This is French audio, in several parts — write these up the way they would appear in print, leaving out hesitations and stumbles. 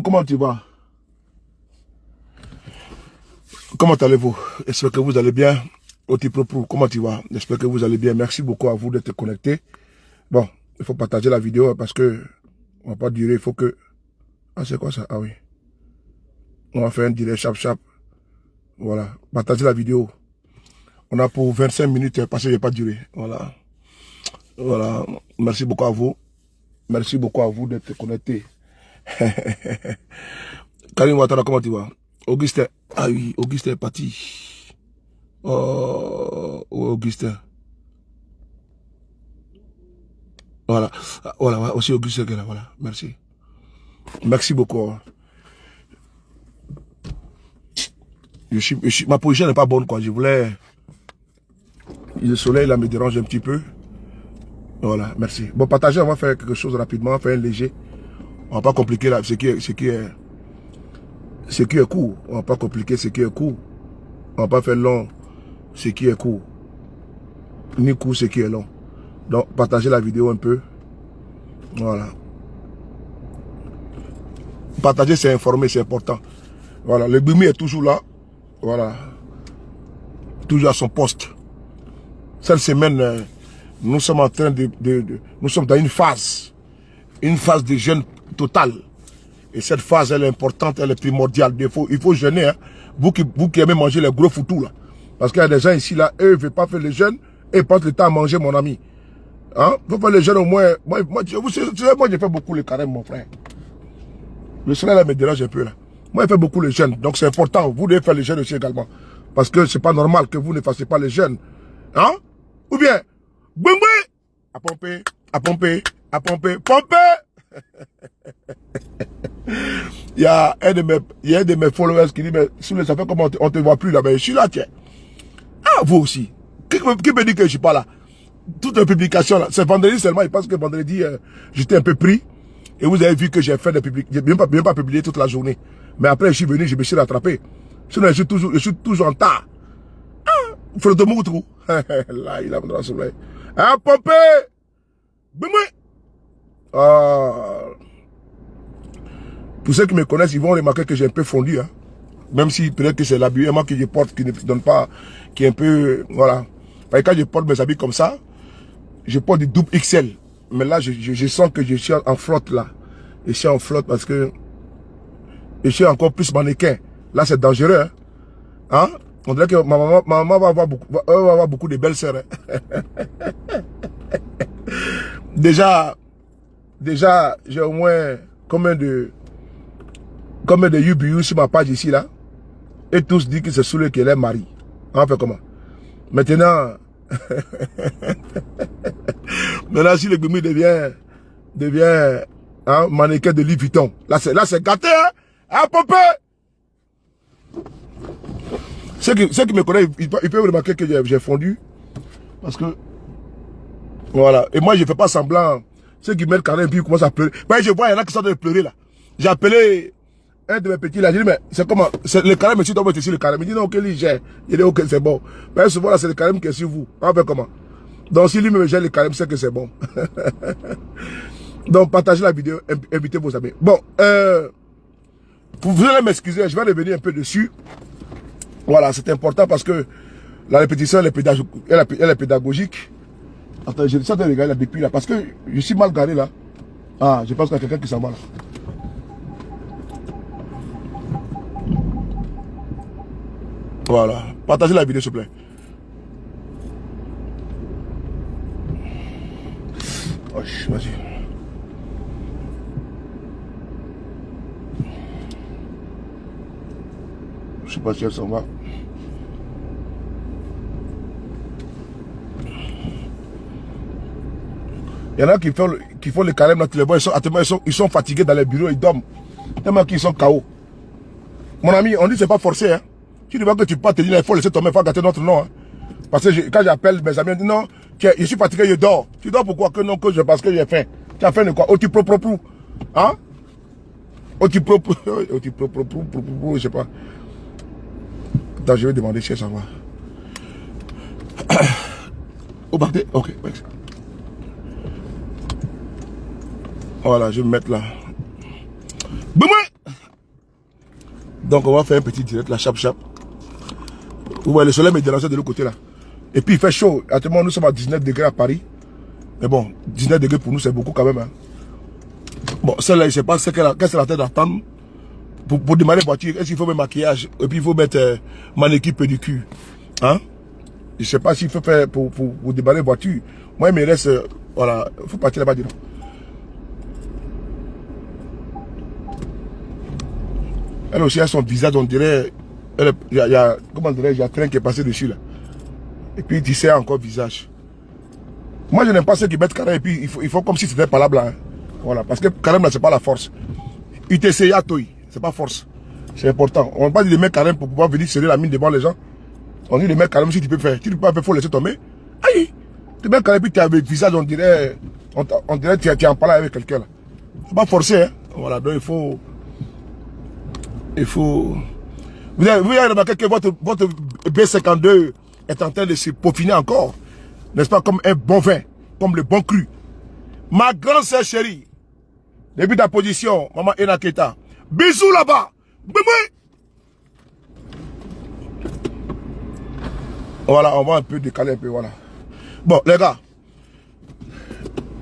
comment tu vas? Comment allez-vous? J'espère que vous allez bien. Comment tu vas? J'espère que vous allez bien. Merci beaucoup à vous d'être connectés. Bon, il faut partager la vidéo parce que on va pas durer. Il faut que... Ah, c'est quoi ça? Ah oui. On va faire un direct chap. Voilà. Partagez la vidéo. On a pour 25 minutes parce que je n'ai pas duré. Voilà. Voilà. Merci beaucoup à vous. Merci beaucoup à vous d'être connectés. Karim Ouattara, comment tu vas? Augustin. Ah oui, Augustin est parti. Oh, Augustin. Voilà. Voilà, aussi Augustin qui est là. Voilà. Merci. Merci beaucoup. Ma position n'est pas bonne, quoi. Je voulais... Le soleil, là, me dérange un petit peu. Voilà, merci. Bon, partagez, on va faire quelque chose rapidement, on va faire un léger. On va pas compliquer là, ce qui est court. On va pas compliquer ce qui est court. On va pas faire long ce qui est court. Ni court ce qui est long. Donc, partagez la vidéo un peu. Voilà. Partager, c'est informer, c'est important. Voilà, le Bimi est toujours là. Voilà. Toujours à son poste. Cette semaine, nous sommes en train nous sommes dans une phase de jeûne total. Et cette phase, elle est importante, elle est primordiale. Il faut jeûner. Hein. Vous qui aimez manger les gros foutous, là. Parce qu'il y a des gens ici, là, eux, ne veulent pas faire le jeûne et passent le temps à manger, mon ami. Hein? Il faut faire le jeûne au moins. Moi, j'ai fait beaucoup le carême, mon frère. Le soleil, là, me dérange un peu, là. Moi, j'ai fait beaucoup le jeûne. Donc, c'est important. Vous devez faire le jeûne aussi également. Parce que c'est pas normal que vous ne fassiez pas le jeûne. Hein? Ou bien, boum, à pomper, à pomper, à pomper, pomper. Il y a un de mes followers qui dit, mais ça fait comment on te voit plus là, mais je suis là, tiens. Ah, vous aussi. Qui me dit que je suis pas là? Toutes les publications là, c'est vendredi seulement, il pense que vendredi, j'étais un peu pris. Et vous avez vu que j'ai fait des publications, j'ai même pas publié toute la journée. Mais après, je suis venu, je me suis rattrapé. Sinon, je suis toujours en tas. Ah, Frodo Moutrou. Là, il a dans le soleil. Ah, pompé! Ah. Pour ceux qui me connaissent, ils vont remarquer que j'ai un peu fondu. Hein. Même si peut-être que c'est l'habillement que je porte qui ne donne pas, qui est un peu... Voilà. Parce que quand je porte mes habits comme ça, je porte du double XL. Mais là, je sens que je suis en flotte là. Je suis en flotte parce que je suis encore plus mannequin. Là, c'est dangereux. Hein? Hein? On dirait que ma maman va avoir beaucoup de belles sœurs. Hein? Déjà, j'ai au moins combien de UBU sur ma page ici là. Et tous disent que c'est celui qui est leur mari. On fait comment? Maintenant, maintenant si le Bimi devient hein, mannequin de Louis Vuitton. Là c'est gâté, hein? Hein, Popé? Ceux qui me connaissent, ils peuvent remarquer que j'ai fondu. Parce que, voilà. Et moi, je ne fais pas semblant. Ceux qui mettent carré et puis ils commencent à pleurer. Ben, je vois, il y en a qui sont en train de pleurer là. J'ai appelé un de mes petits là. J'ai dit, mais c'est comment? Le carré, monsieur doit être sur le carré. Il me dit, non, ok, lui, j'ai. Il dit, ok, c'est bon. Ben, souvent là, c'est le carré qui est sur vous. On fait comment? Donc, si lui me gère le carré, c'est que c'est bon. Donc, partagez la vidéo, invitez vos amis. Bon, vous allez m'excuser, je vais revenir un peu dessus. Voilà, c'est important parce que la répétition, elle est pédagogique. Attends, je suis en train de regarder là depuis là, parce que je suis mal garé là. Ah, je pense qu'il y a quelqu'un qui s'en va là. Voilà, partagez la vidéo s'il vous plaît. Oh, vas-y. Je sais pas si elle s'en va. Il y en a qui font les carèmes là, tu les vois, ils sont fatigués dans les bureaux, ils dorment. Tellement qu'ils sont KO. Mon ami, on dit que c'est pas forcé. Hein. Tu ne vois que tu peux pas te dire, il faut laisser tomber, il faut gâter notre nom. Hein. Parce que quand j'appelle mes amis, ils disent non, je suis fatigué, je dors. Tu dors pourquoi? Que non, parce que j'ai faim. Tu as faim de quoi? Oh, tu propres. Hein? Oh, tu propres. Oh, tu propres, je sais pas. Attends, je vais demander si ça va. Oh, ok, merci. Voilà, je vais me mettre là. Donc on va faire un petit direct là, chap. Vous voyez, le soleil me dérange de l'autre côté là. Et puis il fait chaud. Actuellement, nous sommes à 19 degrés à Paris. Mais bon, 19 degrés pour nous, c'est beaucoup quand même. Hein. Bon, celle-là, je ne sais pas qu'est-ce qu'elle a tête d'attendre. Pour démarrer la voiture, est-ce qu'il faut mettre maquillage? Et puis il faut mettre manéquille pédicure. Hein? Je ne sais pas s'il faut faire pour démarrer la voiture. Moi, il me reste. Voilà, il faut partir là-bas dedans. Elle aussi a son visage, on dirait. Comment dirais-je, il y a un train qui est passé dessus là. Et puis tu sais encore visage. Moi je n'aime pas ceux qui mettent carême et puis il faut comme si c'était pas là blanc. Hein. Voilà, parce que carême là c'est pas la force. UTC à toi, c'est pas force. C'est important. On ne va pas dire de mettre carême pour pouvoir venir serrer la mine devant les gens. On dit de mettre carême si tu peux faire. Si tu peux pas faire, il faut laisser tomber. Aïe! Tu mets carême puis tu as le visage, on dirait que tu es en parlant avec quelqu'un là. C'est pas forcé, hein. Voilà, donc il faut. Vous avez remarqué que votre B52 est en train de se peaufiner encore. N'est-ce pas, comme un bon vin, comme le bon cru. Ma grande sœur chérie, depuis ta position, maman Enaketa, bisous là-bas. Voilà, on va un peu décaler un peu, voilà. Bon, les gars,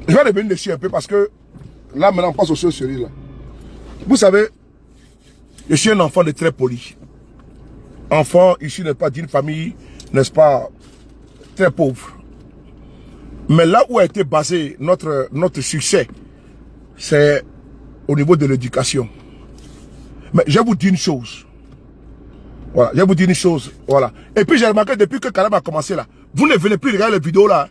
je vais revenir dessus un peu parce que là, maintenant, on passe aux choses sérieuses là. Vous savez, je suis un enfant de très poli. Enfant issu, n'est-ce pas, d'une famille, n'est-ce pas, très pauvre. Mais là où a été basé notre succès, c'est au niveau de l'éducation. Mais je vais vous dire une chose. Voilà, je vais vous dire une chose. Voilà. Et puis j'ai remarqué depuis que Karam a commencé là, vous ne venez plus regarder les vidéos là.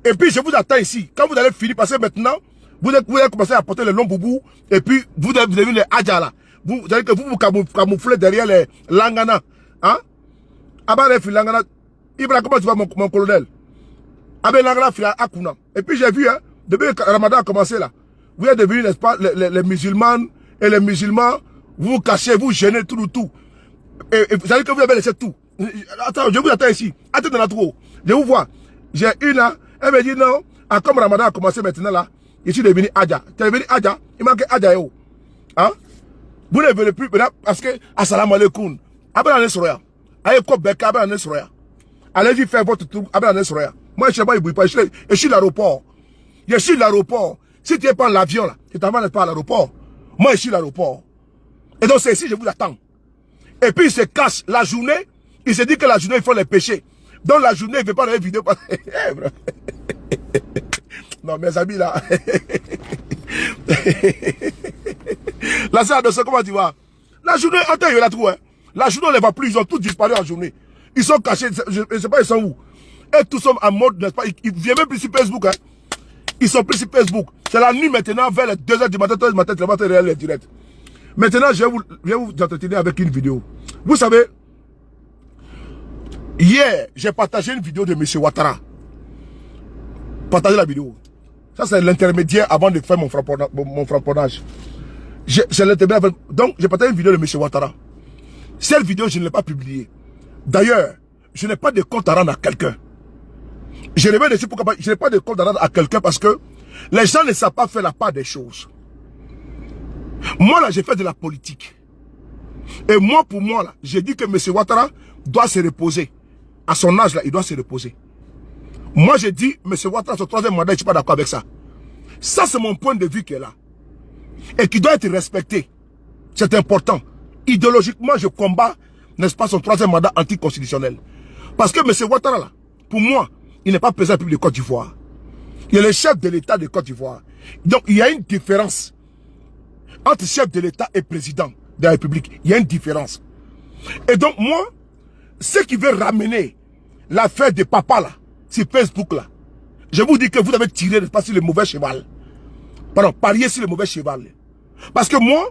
Et puis je vous attends ici. Quand vous allez finir, parce que maintenant, vous allez commencer à porter le long boubou. Et puis vous devez les adja là. Vous savez que vous camouflez derrière les langana. Hein? Abba les langana. Ibra, comment tu vas mon colonel? Abba langana fila akuna. Et puis j'ai vu, hein, depuis que Ramadan a commencé là, vous êtes devenus, n'est-ce pas, les musulmans et les musulmans, vous vous cachez, vous gênez tout. Et vous savez que vous avez laissé tout. Attends, je vous attends ici. Attendez là trop. Je vous vois. J'ai une là, elle me dit non, comme Ramadan a commencé maintenant là, je suis devenu Adja. Tu es devenu Adja? Il manque Adja yo. Hein? Vous ne venez plus parce que assalamu alaikum. Abana Nesroya. Aye ko beka Abana Nesroya. Allez-y faire votre tour Abana Nesroya. Moi je sais pas, il pas. Je suis l'aéroport. Je suis l'aéroport. Si tu es pas l'avion là, tu t'en vas pas à l'aéroport. Moi je suis l'aéroport. Et donc c'est ici je vous attends. Et puis il se cache la journée. Il se dit que la journée il faut les pécher. Donc la journée il ne veut pas faire vidéo. Non mes amis là. La salle de ce, comment tu vois? La journée, attends, il y a la trou, hein. La journée, on ne les voit plus, ils ont tous disparu en journée. Ils sont cachés, je ne sais pas, ils sont où. Et tous sont en mode, n'est-ce pas, ils ne viennent même plus sur Facebook, hein. Ils sont plus sur Facebook. C'est la nuit maintenant, vers les 2h du matin, 3h du matin, tu vas te réaliser direct. Maintenant, je vais vous entretenir avec une vidéo. Vous savez, hier, j'ai partagé une vidéo de M. Ouattara. Partagez la vidéo. Ça, c'est l'intermédiaire avant de faire mon frapponnage. Donc, j'ai partagé une vidéo de M. Ouattara. Cette vidéo, je ne l'ai pas publiée. D'ailleurs, je n'ai pas de compte à rendre à quelqu'un. Je reviens dessus pourquoi je n'ai pas de compte à rendre à quelqu'un parce que les gens ne savent pas faire la part des choses. Moi, là, j'ai fait de la politique. Et moi, pour moi, là, j'ai dit que M. Ouattara doit se reposer. À son âge, là, il doit se reposer. Moi, j'ai dit, M. Ouattara, son troisième mandat, je ne suis pas d'accord avec ça. Ça, c'est mon point de vue qui est là. Et qui doit être respecté. C'est important. Idéologiquement, je combats, n'est-ce pas, son troisième mandat anticonstitutionnel. Parce que M. Ouattara, là, pour moi, il n'est pas président de Côte d'Ivoire. Il est le chef de l'État de Côte d'Ivoire. Donc, il y a une différence entre chef de l'État et président de la République. Il y a une différence. Et donc, moi, ce qui veut ramener l'affaire de papa, là, sur Facebook, là, je vous dis que vous avez tiré, n'est-ce pas, sur le mauvais cheval. Pardon, parier sur le mauvais cheval. Parce que moi,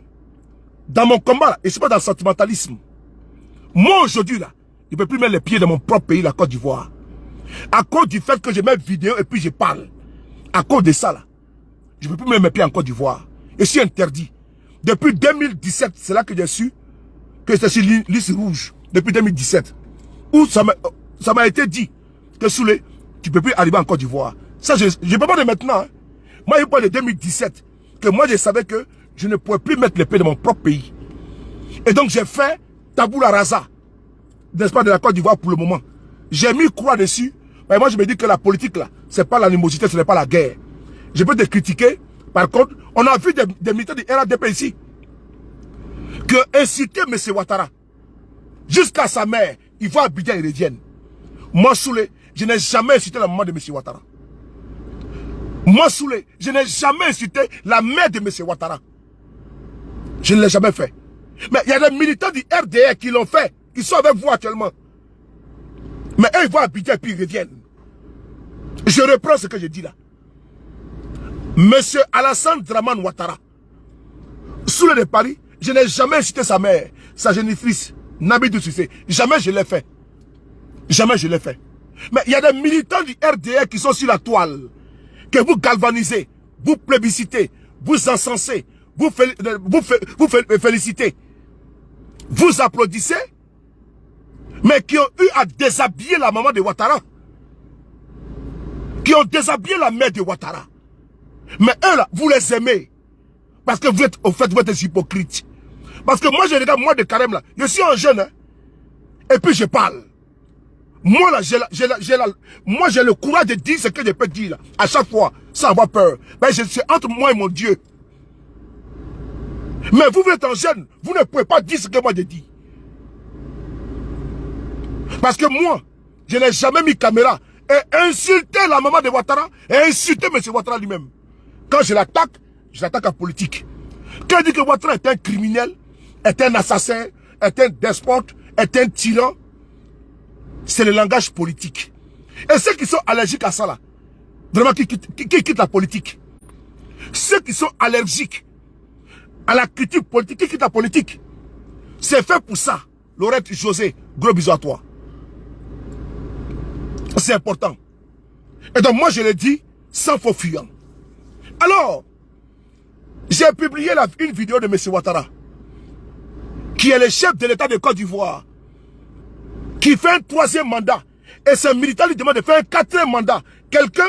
dans mon combat, là, et c'est pas dans le sentimentalisme, moi aujourd'hui, là, je ne peux plus mettre les pieds dans mon propre pays, la Côte d'Ivoire. À cause du fait que je mets vidéo et puis je parle. À cause de ça, là, je ne peux plus mettre mes pieds en Côte d'Ivoire. Et c'est interdit. Depuis 2017, c'est là que j'ai su que c'est sur liste rouge. Depuis 2017. Où ça m'a été dit que Soulé, tu ne peux plus arriver en Côte d'Ivoire. Ça, je ne peux pas de maintenant. Hein. Moi, je parle de 2017. que moi je savais que je ne pouvais plus mettre les pieds dans mon propre pays. Et donc j'ai fait tabula rasa, n'est-ce pas, de la Côte d'Ivoire pour le moment. J'ai mis croix dessus. Mais moi je me dis que la politique là, c'est pas l'animosité, ce n'est pas la guerre. Je peux te critiquer. Par contre, on a vu des militaires du RADP ici que inciter M. Ouattara jusqu'à sa mère, il va à Abidjan et revienne. Moi, Soulé, je n'ai jamais incité la maman de M. Ouattara. Moi, Soulé, je n'ai jamais incité la mère de M. Ouattara. Je ne l'ai jamais fait. Mais il y a des militants du RDR qui l'ont fait, qui sont avec vous actuellement. Mais eux, ils vont à Abidjan et puis ils reviennent. Je reprends ce que je dis là. Monsieur Alassane Dramane Ouattara, Soulé de Paris, je n'ai jamais incité sa mère, sa génitrice, Nabidou Cissé. Jamais je l'ai fait. Jamais je l'ai fait. Mais il y a des militants du RDR qui sont sur la toile, que vous galvanisez, vous plébiscitez, vous encensez, vous félicitez, vous applaudissez, mais qui ont eu à déshabiller la maman de Ouattara, qui ont déshabillé la mère de Ouattara. Mais eux là, vous les aimez. Parce que vous êtes, au fait, vous êtes des hypocrites. Parce que moi, je regarde, moi de Carême là, je suis un jeune, hein, et puis je parle. Moi là, j'ai le courage de dire ce que je peux dire là, à chaque fois, sans avoir peur. Ben, c'est entre moi et mon Dieu. Mais vous êtes un jeune, vous ne pouvez pas dire ce que moi je dis. Parce que moi, je n'ai jamais mis caméra et insulté la maman de Ouattara et insulté M. Ouattara lui-même. Quand je l'attaque en politique. Quand je dis que Ouattara est un criminel, est un assassin, est un despote, est un tyran, c'est le langage politique. Et ceux qui sont allergiques à ça là, vraiment qui quittent la politique. Ceux qui sont allergiques à la critique politique, qui quittent la politique, c'est fait pour ça. Laurette José, gros bisous à toi. C'est important. Et donc moi je le dis sans faux fuyant. Alors, j'ai publié une vidéo de M. Ouattara, qui est le chef de l'État de Côte d'Ivoire, qui fait un 3e mandat. Et ce militant lui demande de faire un 4e mandat. Quelqu'un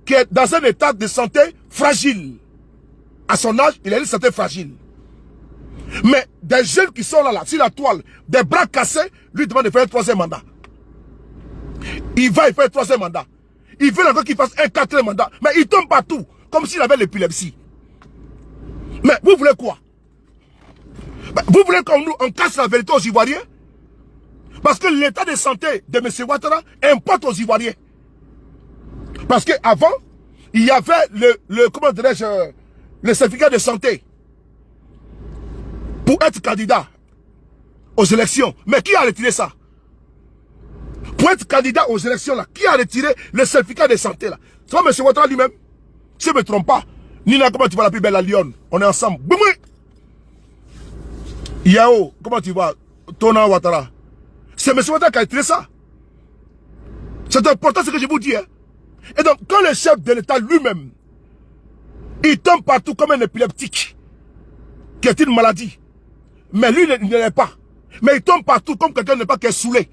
qui est dans un état de santé fragile. À son âge, il a une santé fragile. Mais des jeunes qui sont là, sur la toile, des bras cassés, lui demandent de faire un 3e mandat. Il va, il fait un 3e mandat. Il veut encore qu'il fasse un 4e mandat. Mais il tombe partout, comme s'il avait l'épilepsie. Mais vous voulez quoi? Vous voulez qu'on casse la vérité aux Ivoiriens? Parce que l'état de santé de M. Ouattara importe aux Ivoiriens. Parce qu'avant, il y avait comment dirais-je, le certificat de santé pour être candidat aux élections. Mais qui a retiré ça? Pour être candidat aux élections, là, qui a retiré le certificat de santé là? C'est pas M. Ouattara lui-même. Si je ne me trompe pas, Nina, comment tu vas la plus belle à Lyon? On est ensemble. Boumoué! Yao, comment tu vas? Tona Ouattara. C'est M. Ouattara qui a retiré ça. C'est important ce que je vous dis. Hein? Et donc, quand le chef de l'État lui-même, il tombe partout comme un épileptique, qui est une maladie. Mais lui, il ne l'est pas. Mais il tombe partout comme quelqu'un n'est pas qui est saoulé.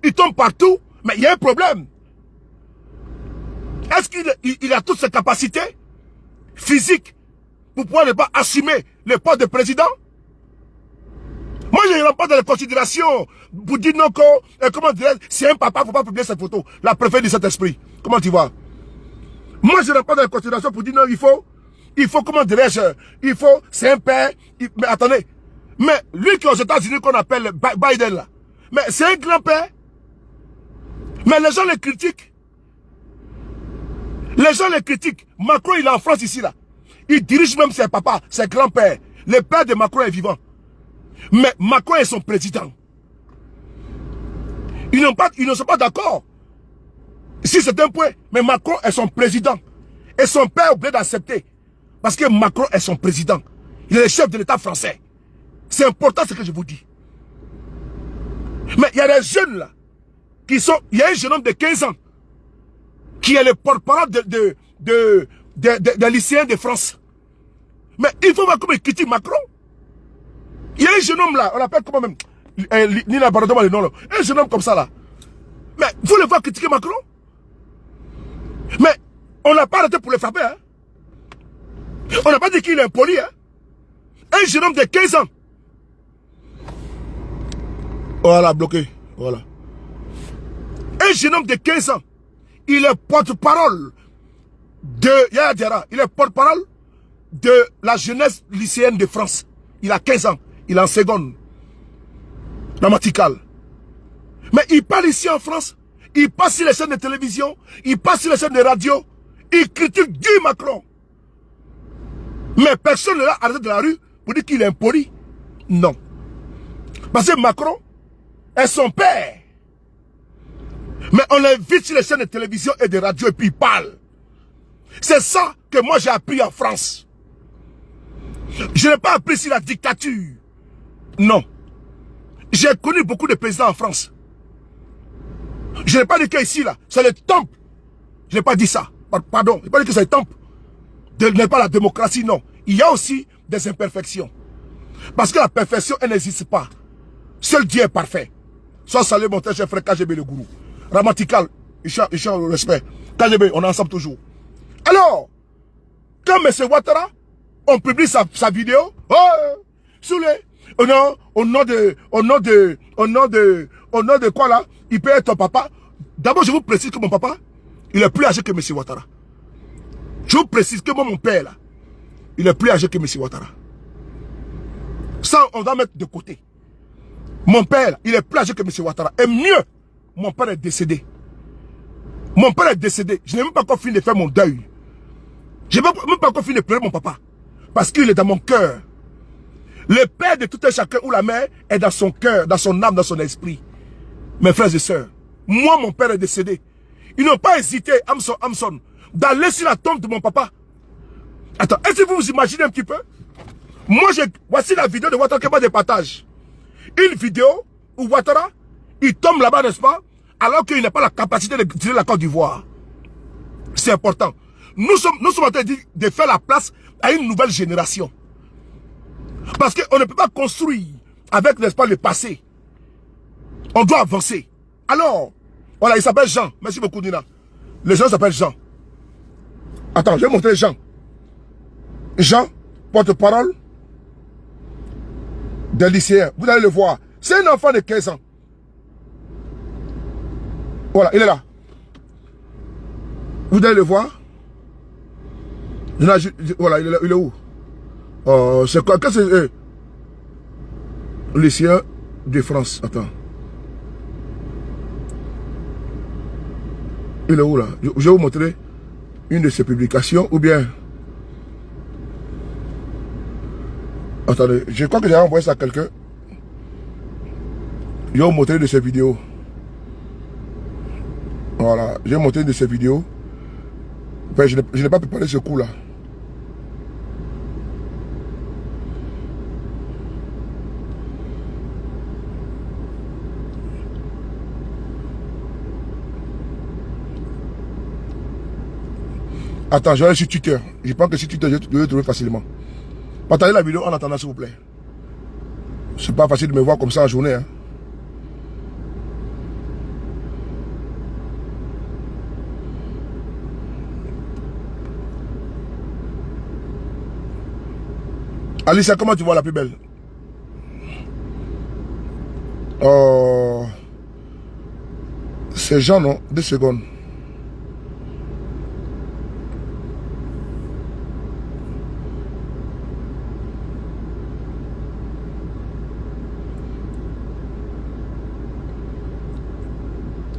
Il tombe partout, mais il y a un problème. Est-ce qu'il a toutes ses capacités physiques pour pouvoir ne pas assumer le poste de président? Moi, je ne rentre pas dans les considérations pour dire non, comment dire, c'est un papa, il ne faut pas publier cette photo. La préfet de cet esprit. Comment tu vois? Moi, je ne rentre pas dans les considérations pour dire non, il faut, comment dirais-je, c'est un père. Mais attendez, mais lui qui est aux États-Unis qu'on appelle Biden là, mais c'est un grand-père. Mais les gens le critiquent. Les gens le critiquent. Macron, il est en France ici là. Il dirige même ses papas, ses grands-pères. Le père de Macron est vivant. Mais Macron est son président. Ils ne sont pas d'accord. Si c'est un point, mais Macron est son président. Et son père est obligé d'accepter. Parce que Macron est son président. Il est le chef de l'État français. C'est important ce que je vous dis. Mais il y a des jeunes là, qui sont... Il y a un jeune homme de 15 ans, qui est le porte-parole des lycéens de France. Mais il faut voir comment il critique Macron. Il y a un jeune homme là, on l'appelle comment même, Nina, pardonne-moi le nom là. Un jeune homme comme ça là. Mais vous le voir critiquer Macron? Mais on n'a pas arrêté pour le frapper. Hein? On n'a pas dit qu'il est impoli, hein. Un jeune homme de 15 ans. Voilà, bloqué. Voilà. Un jeune homme de 15 ans. Il est porte-parole de Yaya Diarra. Il est porte-parole de la jeunesse lycéenne de France. Il a 15 ans. Il est en seconde. Grammatical. Mais il parle ici en France. Il passe sur les chaînes de télévision. Il passe sur les chaînes de radio. Il critique Guy Macron. Mais personne ne l'a arrêté de la rue pour dire qu'il est impoli. Non. Parce que Macron est son père. Mais on l'invite sur les chaînes de télévision et de radio et puis il parle. C'est ça que moi j'ai appris en France. Je n'ai pas appris sur la dictature. Non. J'ai connu beaucoup de présidents en France. Je n'ai pas dit qu'ici là, c'est le temple. Je n'ai pas dit ça. Pardon, je n'ai pas dit que c'est le temple. Ce n'est pas la démocratie, non. Il y a aussi des imperfections. Parce que la perfection, elle n'existe pas. Seul Dieu est parfait. Sois salué mon cher frère KGB le gourou. Grammatical, Isha le respect. KGB, on est ensemble toujours. Alors, quand M. Ouattara, on publie sa vidéo, sous les, au nom de quoi là, il peut être ton papa. D'abord, je vous précise que mon papa, il est plus âgé que M. Ouattara. Je vous précise que moi, mon père là, il est plus âgé que M. Ouattara. Ça, on doit mettre de côté. Mon père, là, il est plus âgé que M. Ouattara. Et mieux, mon père est décédé. Mon père est décédé. Je n'ai même pas encore fini de faire mon deuil. Je n'ai même pas encore fini de pleurer mon papa. Parce qu'il est dans mon cœur. Le père de tout un chacun ou la mère est dans son cœur, dans son âme, dans son esprit. Mes frères et sœurs, moi, mon père est décédé. Ils n'ont pas hésité, Hamson, d'aller sur la tombe de mon papa. Attends, est-ce que vous vous imaginez un petit peu? Moi, voici la vidéo de Ouattara que moi je partage. Une vidéo où Ouattara, il tombe là-bas, n'est-ce pas? Alors qu'il n'a pas la capacité de tirer la Côte d'Ivoire. C'est important. Nous sommes en train de faire la place à une nouvelle génération. Parce qu'on ne peut pas construire avec, n'est-ce pas, le passé. On doit avancer. Alors, voilà, il s'appelle Jean. Merci beaucoup, Nina. Le Jean s'appelle Jean. Attends, je vais montrer Jean. Jean, porte-parole des lycéens. Vous allez le voir. C'est un enfant de 15 ans. Voilà, il est là. Vous allez le voir. Voilà, il est où? C'est quoi? Qu'est-ce que c'est? Lycéen de France. Attends. Il est où là? Je vais vous montrer une de ses publications ou bien... Attendez, je crois que j'ai envoyé ça à quelqu'un. Je vais vous montrer une de ses vidéos. Voilà, je vais montrer une de ses vidéos. Ben, je n'ai pas préparé ce coup là. Attends, je vais aller sur Twitter. Je pense que sur Twitter, je vais le trouver facilement. Partagez la vidéo en attendant, s'il vous plaît. C'est pas facile de me voir comme ça en journée. Hein. Alicia, comment tu vois la plus belle? C'est Jean, non? 2 secondes.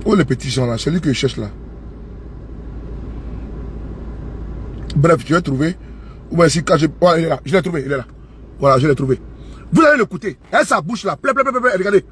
Où les petits gens là? C'est lui que je cherche là. Bref, tu vas trouver. Ou bien si quand je... Voilà, il est là. Je l'ai trouvé, il est là. Voilà, je l'ai trouvé. Vous allez l'écouter. Elle, sa bouche là. Regardez.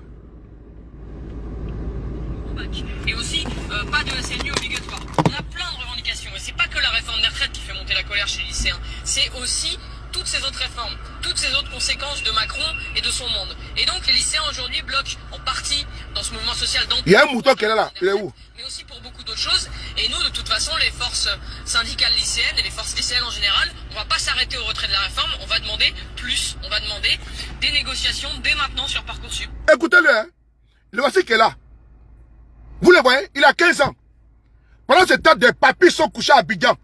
Et aussi, pas de SNU obligatoire. On a plein de revendications. Et c'est pas que la réforme des retraites qui fait monter la colère chez les lycéens. C'est aussi toutes ces autres réformes, toutes ces autres conséquences de Macron et de son monde. Et donc les lycéens aujourd'hui bloquent en partie dans ce mouvement social d'ampleur. Il y a un mouton qui est là. Il est où? Mais aussi pour beaucoup d'autres choses. Et nous, de toute façon, les forces syndicales lycéennes et les forces lycéennes en général, on va pas s'arrêter au retrait de la réforme. On va demander plus. On va demander des négociations dès maintenant sur Parcoursup. Écoutez-le, hein. Le voici qui est là. Vous le voyez, il a 15 ans. Pendant ce temps, des papis sont couchés à Abidjan.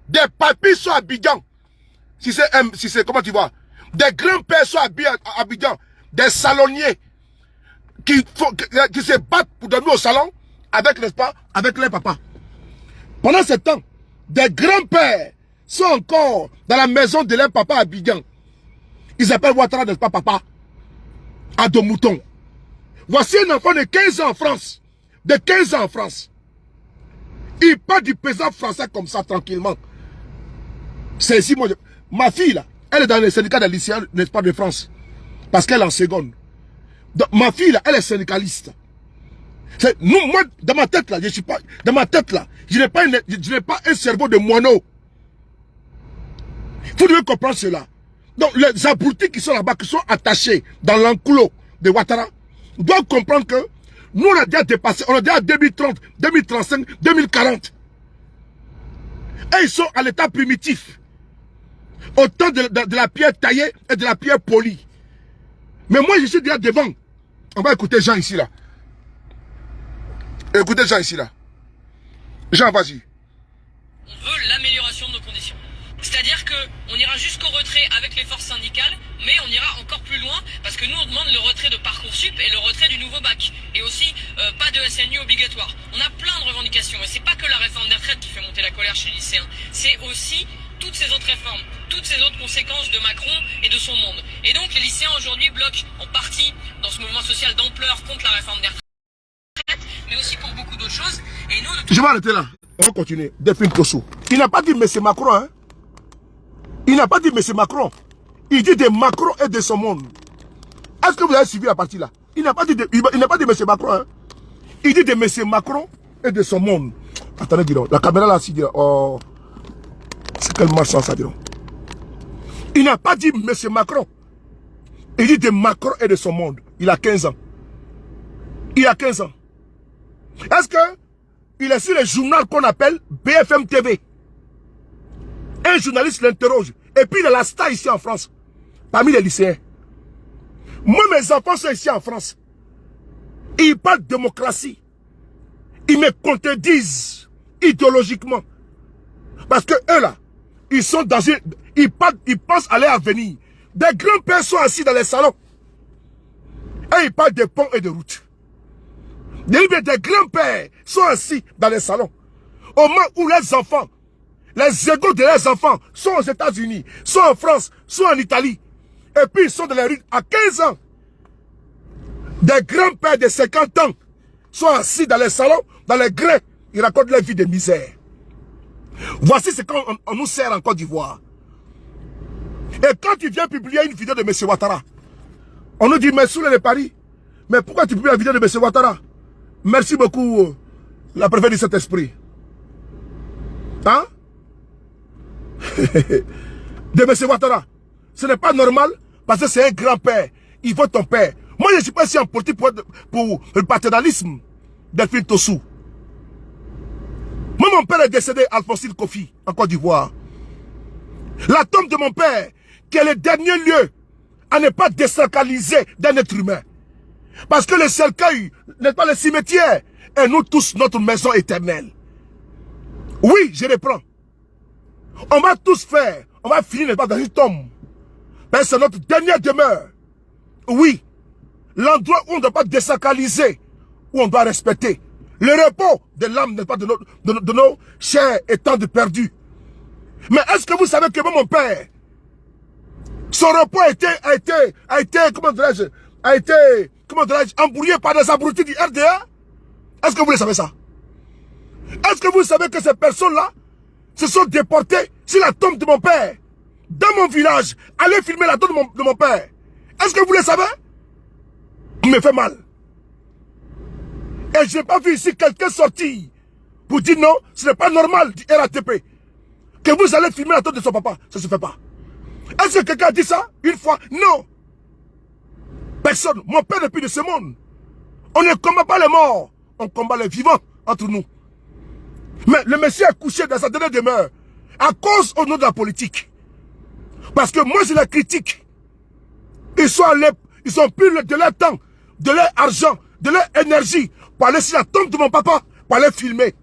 Des papis sont à Abidjan. si c'est, comment tu vois, des grands-pères sont habillés à Abidjan, des salonniers qui se battent pour dormir au salon avec, n'est-ce pas, avec les papas. Pendant ce temps, des grands-pères sont encore dans la maison de leur papa à Abidjan. Ils appellent Ouattara, n'est-ce pas, papa, à dos moutons. Voici un enfant de 15 ans en France. De 15 ans en France. Il parle du président français comme ça, tranquillement. C'est ici, moi, ma fille, là, elle est dans le syndicat des lycéens, n'est-ce pas, de France. Parce qu'elle est en seconde. Donc, ma fille, là, elle est syndicaliste. Nous, moi, dans ma tête, là, je suis pas, dans ma tête, là, je n'ai pas un cerveau de moineau. Vous devez comprendre cela. Donc, les abrutis qui sont là-bas, qui sont attachés dans l'enclos de Ouattara, doivent comprendre que nous, on a déjà dépassé, on a déjà 2030, 2035, 2040. Et ils sont à l'état primitif. Au temps de la pierre taillée et de la pierre polie. Mais moi, je suis déjà devant. On va écouter Jean ici, là. Écoutez Jean ici, là. Jean, vas-y. On veut l'amélioration de nos conditions. C'est-à-dire qu'on ira jusqu'au retrait avec les forces syndicales, mais on ira encore plus loin parce que nous, on demande le retrait de Parcoursup et le retrait du nouveau bac. Et aussi, pas de SNU obligatoire. On a plein de revendications. Et c'est pas que la réforme des retraites qui fait monter la colère chez les lycéens. C'est aussi toutes ces autres réformes, toutes ces autres conséquences de Macron et de son monde. Et donc, les lycéens aujourd'hui bloquent en partie dans ce mouvement social d'ampleur contre la réforme des retraites, mais aussi pour beaucoup d'autres choses. Et nous, je vais arrêter là. On va continuer. Delphine Tossou. Il n'a pas dit M. Macron, hein. Il n'a pas dit M. Macron. Il dit de Macron et de son monde. Est-ce que vous avez suivi la partie là? Il n'a pas dit de M. Macron, hein. Il dit de M. Macron et de son monde. Attendez, dis donc. La caméra là, si dit oh. C'est quel marchand ça, dis donc. Il n'a pas dit M. Macron. Il dit de Macron et de son monde. Il a 15 ans. Il a 15 ans. Est-ce que il est sur le journal qu'on appelle BFM TV? Un journaliste l'interroge. Et puis il a la star ici en France. Parmi les lycéens. Moi, mes enfants sont ici en France. Ils parlent de démocratie. Ils me contredisent idéologiquement. Parce que eux là, ils sont dans une... Ils pensent à leur avenir. Des grands-pères sont assis dans les salons. Et ils parlent de ponts et de routes. Des grands-pères sont assis dans les salons. Au moment où les enfants, les égaux de leurs enfants sont aux États-Unis, sont en France, sont en Italie. Et puis ils sont dans les rues à 15 ans. Des grands-pères de 50 ans sont assis dans les salons, dans les grès. Ils racontent leur vie de misère. Voici ce qu'on nous sert en Côte d'Ivoire. Et quand tu viens publier une vidéo de M. Ouattara, on nous dit, mais sous les paris, mais pourquoi tu publies la vidéo de M. Ouattara? Merci beaucoup, la préfète de cet esprit. Hein? De M. Ouattara. Ce n'est pas normal parce que c'est un grand-père. Il faut ton père. Moi, je ne suis pas ici en politique pour le paternalisme Delphine Tossou. Moi, mon père est décédé, Alphonsine Kofi, en Côte d'Ivoire. La tombe de mon père, qui est le dernier lieu à ne pas désacraliser d'un être humain. Parce que le cercueil n'est pas le cimetière. Et nous tous, notre maison éternelle. Oui, je reprends. On va tous faire, on va finir pas dans une tombe. Mais c'est notre dernière demeure. Oui, l'endroit où on ne doit pas désacraliser, où on doit respecter. Le repos de l'âme n'est pas de nos chers étant de perdus. Mais est-ce que vous savez que mon père, son repos a été, comment dirais-je, embrouillé par des abrutis du RDA? Est-ce que vous le savez ça? Est-ce que vous savez que ces personnes-là se sont déportées sur la tombe de mon père? Dans mon village, allez filmer la tombe de mon père. Est-ce que vous le savez? Il me fait mal. Et je n'ai pas vu ici quelqu'un sortir pour dire non, ce n'est pas normal du RATP. Que vous allez filmer la tombe de son papa. Ça ne se fait pas. Est-ce que quelqu'un a dit ça une fois? Non. Personne. Mon père n'est plus de ce monde. On ne combat pas les morts. On combat les vivants entre nous. Mais le monsieur est couché dans sa dernière demeure à cause au nom de la politique. Parce que moi je les critique. Ils ont pris de leur temps, de leur argent, de leur énergie pour aller sur la tombe de mon papa, pour aller filmer.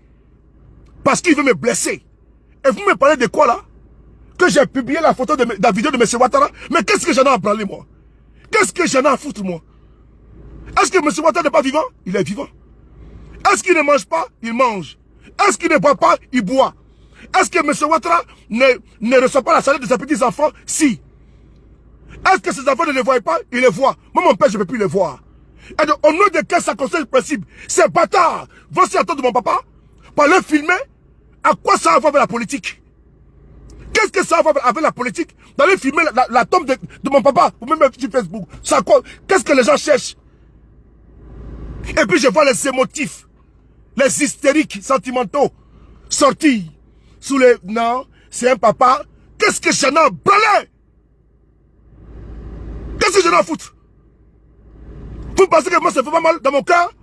Parce qu'il veut me blesser. Et vous me parlez de quoi là? que j'ai publié la photo de la vidéo de M. Ouattara. Mais qu'est-ce que j'en ai à branler, moi? Qu'est-ce que j'en ai à foutre, moi? Est-ce que M. Ouattara n'est pas vivant? Il est vivant. Est-ce qu'il ne mange pas? Il mange. Est-ce qu'il ne boit pas? Il boit. Est-ce que M. Ouattara ne reçoit pas la salaire de ses petits-enfants? Si. Est-ce que ses enfants ne les voient pas? Il les voit. Moi, mon père, je ne peux plus les voir. Et donc, au nom de quel circonstance principe, ces bâtards vont s'y attendre de mon papa pour le filmer? À quoi ça va avec la politique? Qu'est-ce que ça va avec la politique? D'aller filmer la tombe de mon papa, ou même sur Facebook. Qu'est-ce que les gens cherchent? Et puis je vois les émotifs, les hystériques sentimentaux sortir sous les... Non, c'est un papa. Qu'est-ce que j'en ai à branler? Qu'est-ce que j'en ai à foutre? Vous pensez que moi ça fait pas mal dans mon cœur?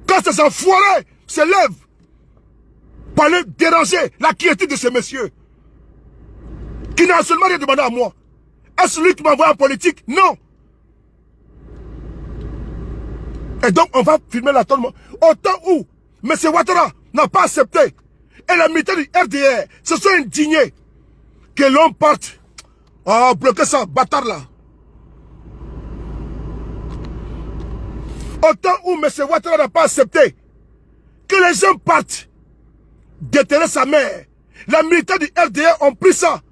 Quand ces enfoirés se lèvent pour aller déranger la quiétude de ces messieurs qui n'a seulement rien demandé à moi. Est-ce lui qui m'envoie en politique? Non. Et donc on va filmer la tombe. Au temps où M. Ouattara n'a pas accepté et les militaires du RDR se sont indignés que l'on parte. Oh, bloquez ça, bâtard là. Au temps où M. Ouattara n'a pas accepté que les gens partent déterrer sa mère, les militaires du RDR ont pris ça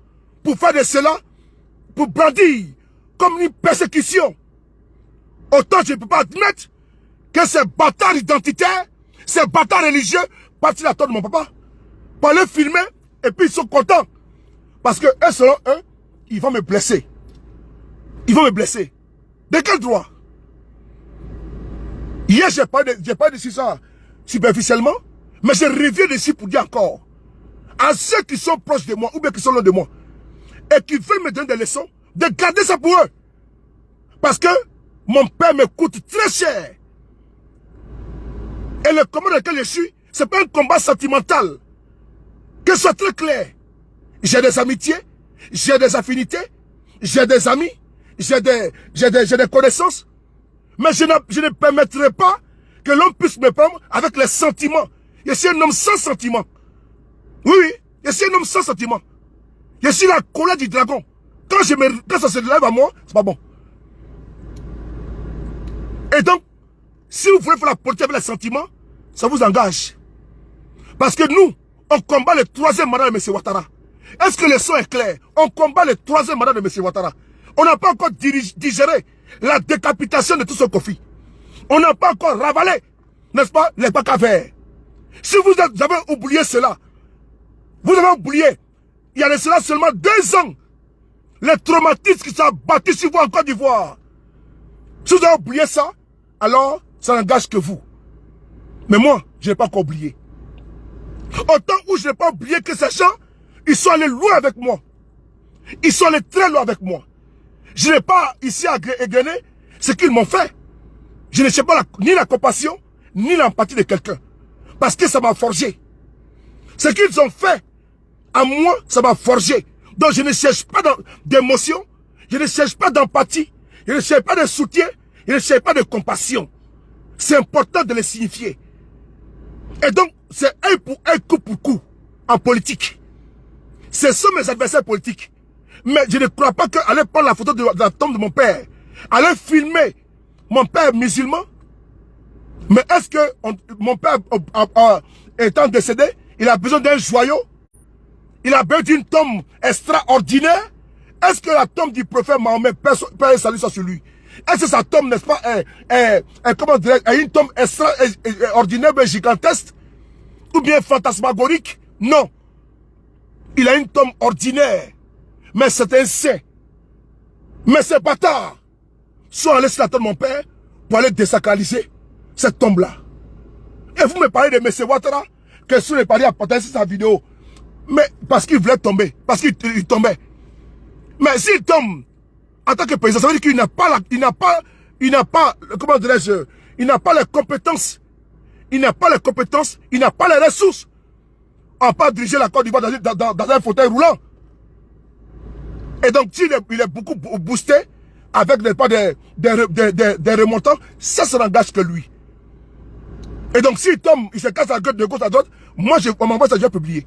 pour faire de cela, pour brandir comme une persécution. Autant je ne peux pas admettre que ces bâtards identitaires, ces bâtards religieux, partent la tombe de mon papa pour le filmer et puis ils sont contents. Parce que eux, selon eux, ils vont me blesser. Ils vont me blesser. De quel droit? Hier, j'ai parlé de ça superficiellement, mais je reviens dessus pour dire encore à ceux qui sont proches de moi ou bien qui sont loin de moi et qui veulent me donner des leçons, de garder ça pour eux. Parce que mon père me coûte très cher. Et le combat dans lequel je suis, ce n'est pas un combat sentimental. Que ce soit très clair. J'ai des amitiés, j'ai des affinités, j'ai des amis, j'ai des connaissances. Mais je ne permettrai pas que l'homme puisse me prendre avec les sentiments. Je suis un homme sans sentiments. Oui, oui, je suis un homme sans sentiments. Je suis la colère du dragon. Quand ça se lève à moi, c'est pas bon. Et donc, si vous voulez faire la politique avec les sentiments, ça vous engage. Parce que nous, on combat le troisième mandat de M. Ouattara. Est-ce que le son est clair? On combat le troisième mandat de M. Ouattara. On n'a pas encore digéré la décapitation de tout ce conflit. On n'a pas encore ravalé, n'est-ce pas, les bacs à verre. Si vous avez oublié cela, vous avez oublié, il y a de cela seulement 2 ans, les traumatismes qui sont abattus sur vous en Côte d'Ivoire. Si vous avez oublié ça, alors ça n'engage que vous. Mais moi, je n'ai pas encore oublié. Autant où je n'ai pas oublié que ces gens, ils sont allés loin avec moi. Ils sont allés très loin avec moi. Je n'ai pas ici à égrener ce qu'ils m'ont fait. Je ne sais pas ni la compassion, ni l'empathie de quelqu'un. Parce que ça m'a forgé. Ce qu'ils ont fait à moi, ça m'a forgé. Donc je ne cherche pas d'émotion, je ne cherche pas d'empathie, je ne cherche pas de soutien, je ne cherche pas de compassion. C'est important de le signifier. Et donc, c'est un pour un, coup pour coup, en politique. Ce sont mes adversaires politiques. Mais je ne crois pas qu'aller prendre la photo de la tombe de mon père, aller filmer mon père musulman, mais est-ce que mon père, étant décédé, il a besoin d'un joyau? Il a besoin d'une tombe extraordinaire? Est-ce que la tombe du prophète Mahomet, Père et salut soit sur lui, est-ce que sa tombe, n'est-ce pas, comment dirais-je, une tombe extraordinaire, gigantesque, ou bien fantasmagorique? Non. Il a une tombe ordinaire. Mais c'est un saint. Mais ces bâtards sont allés sur la tombe de mon père pour aller désacraliser cette tombe-là. Et vous me parlez de M. Ouattara, que si vous ne parlez à partager sa vidéo, mais parce qu'il voulait tomber, parce qu'il tombait. Mais s'il tombe en tant que président, ça veut dire qu'il n'a pas, comment dirais-je, il n'a pas les compétences. Il n'a pas les compétences, il n'a pas les ressources. On ne peut pas diriger la Côte d'Ivoire dans un fauteuil roulant. Et donc, s'il est beaucoup boosté avec des remontants, ça n'engage que lui. Et donc, s'il tombe, il se casse la gueule de gauche à droite, moi, on m'envoie ça, je vais publier.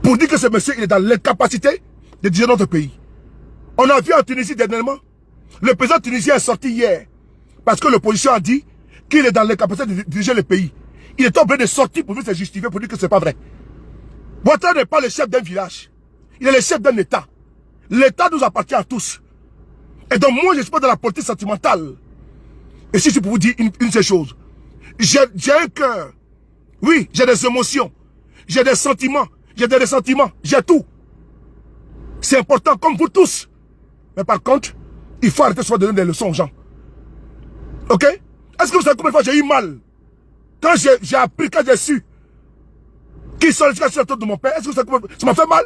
Pour dire que ce monsieur, il est dans l'incapacité de diriger notre pays. On a vu en Tunisie dernièrement, le président tunisien est sorti hier, parce que l'opposition a dit qu'il est dans l'incapacité de diriger le pays. Il est obligé de sortir pour se justifier, pour dire que ce n'est pas vrai. Ouattara n'est pas le chef d'un village. Il est le chef d'un État. L'État nous appartient à tous. Et donc moi, je ne suis pas dans la politique sentimentale. Et si c'est pour vous dire une seule chose. J'ai un cœur. Oui, j'ai des émotions. J'ai des sentiments. J'ai des ressentiments. J'ai tout. C'est important comme vous tous. Mais par contre, il faut arrêter de donner des leçons aux gens. Ok? Est-ce que vous savez combien de fois j'ai eu mal? Quand j'ai appris, quand j'ai su qu'ils sont sur la tête de mon père, est-ce que vous savez combien ça m'a fait mal?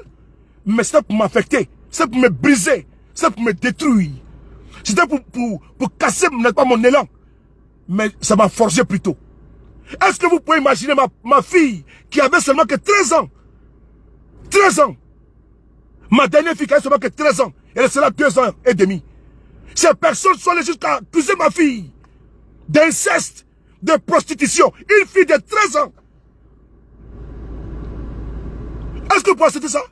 Mais c'était pour m'affecter. C'était pour me briser. C'était pour me détruire. C'était pour casser pas mon élan. Mais ça m'a forgé plutôt. Est-ce que vous pouvez imaginer ma fille qui avait seulement que 13 ans? 13 ans. Ma dernière fille qui avait seulement que 13 ans. Elle est là 2 ans et demi. Ces personnes sont allées jusqu'à accuser ma fille d'inceste, de prostitution. Une fille de 13 ans. Est-ce que vous pouvez accepter ça?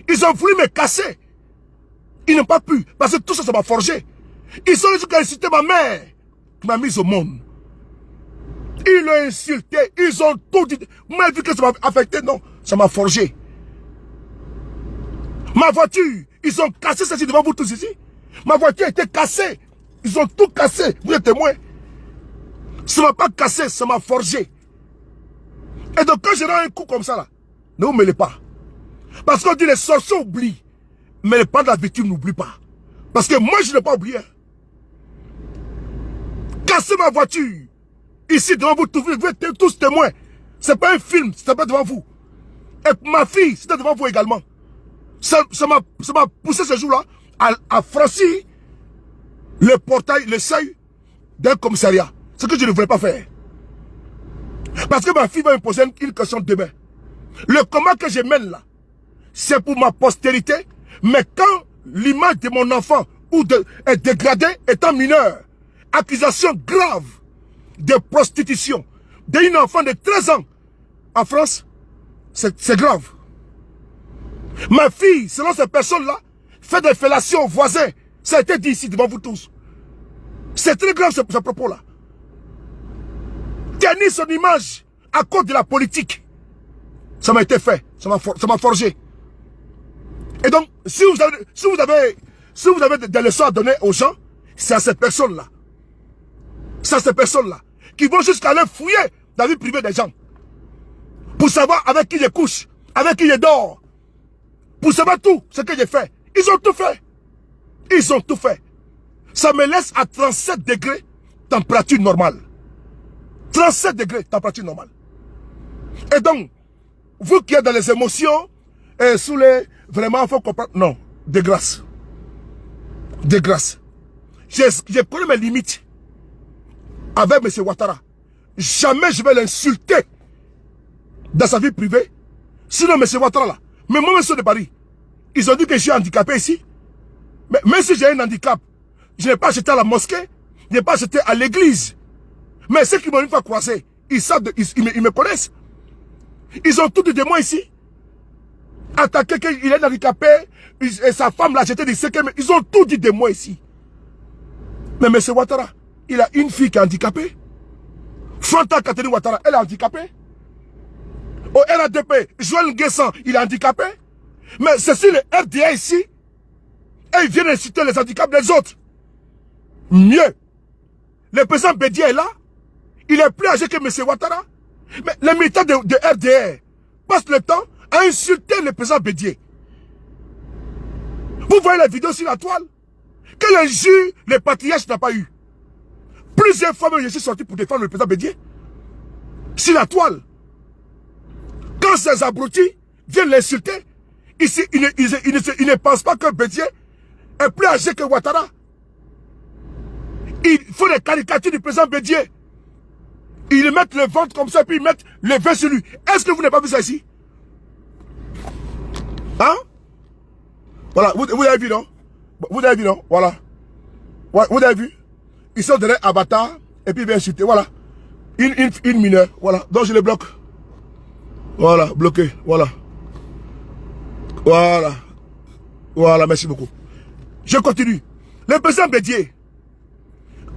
Ils ont voulu me casser. Ils n'ont pas pu. Parce que tout ça, ça m'a forgé. Ils sont allés jusqu'à insulter ma mère qui m'a mise au monde. Ils l'ont insulté. Ils ont tout dit. Vous m'avez vu que ça m'a affecté? Non. Ça m'a forgé. Ma voiture, ils ont cassé ceci devant vous tous ici. Ma voiture a été cassée. Ils ont tout cassé. Vous êtes témoins. Ça ne m'a pas cassé, ça m'a forgé. Et donc quand je rends un coup comme ça là, ne vous mêlez pas. Parce qu'on dit les sorciers oublient. Mais les parents de la victime n'oublient pas. Parce que moi je n'ai pas oublié. Casser ma voiture. Ici devant vous, vous êtes tous témoins. C'est pas un film, c'est pas devant vous. Et ma fille, c'était devant vous également. Ça m'a poussé ce jour-là à franchir le portail, le seuil d'un commissariat. Ce que je ne voulais pas faire. Parce que ma fille va me poser une question demain. Le combat que je mène là, c'est pour ma postérité. Mais quand l'image de mon enfant est dégradée étant mineur, accusation grave de prostitution d'un enfant de 13 ans en France, c'est grave. Ma fille, selon ces personnes-là, fait des fellations aux voisins. Ça a été dit ici devant vous tous. C'est très grave ce propos-là. Tenir son image à cause de la politique. Ça m'a été fait. Ça m'a forgé. Et donc, si vous avez des leçons à donner aux gens, c'est à ces personnes-là. C'est à ces personnes-là qui vont jusqu'à aller fouiller la vie privée des gens. Pour savoir avec qui je couche, avec qui je dors. Pour savoir tout ce que j'ai fait. Ils ont tout fait. Ils ont tout fait. Ça me laisse à 37 degrés température normale. 37 degrés température normale. Et donc, vous qui êtes dans les émotions, et sous les... Vraiment, il faut comprendre... Non, de grâce. De grâce. J'ai connu mes limites avec M. Ouattara. Jamais je vais l'insulter dans sa vie privée. Sinon, M. Ouattara là, mais moi, M. de Paris, ils ont dit que je suis handicapé ici. Mais même si j'ai un handicap, je n'ai pas acheté à la mosquée, je n'ai pas acheté à l'église. Mais ceux qui m'ont une fois croisé, ils savent, ils me connaissent. Ils ont tout dit de moi ici. Attaqué qu'il est handicapé, et sa femme l'a jeté du séquelles, ils ont tout dit de moi ici. Mais M. Ouattara, il a une fille qui est handicapée. Frontal Catherine Ouattara, elle est handicapée. Au RADP, Joël Nguessan, il est handicapé. Mais c'est si le RDA ici, et ils viennent inciter les handicaps des autres. Mieux. Le président Bédier est là. Il est plus âgé que M. Ouattara. Mais les militants de RDR passent le temps à insulter le président Bédier. Vous voyez la vidéo sur la toile? Quel injure le patriarche n'a pas eu? Plusieurs fois, je suis sorti pour défendre le président Bédier. Sur la toile. Quand ces abrutis viennent l'insulter, ici, ils ne pensent pas que Bédier est plus âgé que Ouattara. Ils font des caricatures du président Bédier. Ils mettent le ventre comme ça, et puis ils mettent le vin sur lui. Est-ce que vous n'avez pas vu ça ici? Hein? Voilà, vous avez vu, non? Vous avez vu, non? Voilà. Ouais, vous avez vu? Ils sont derrière Avatar, et puis ils viennent insulter. Voilà. Une mineure. Voilà. Donc je les bloque. Voilà, bloqué. Voilà. Voilà. Voilà, merci beaucoup. Je continue. Le président Bédié,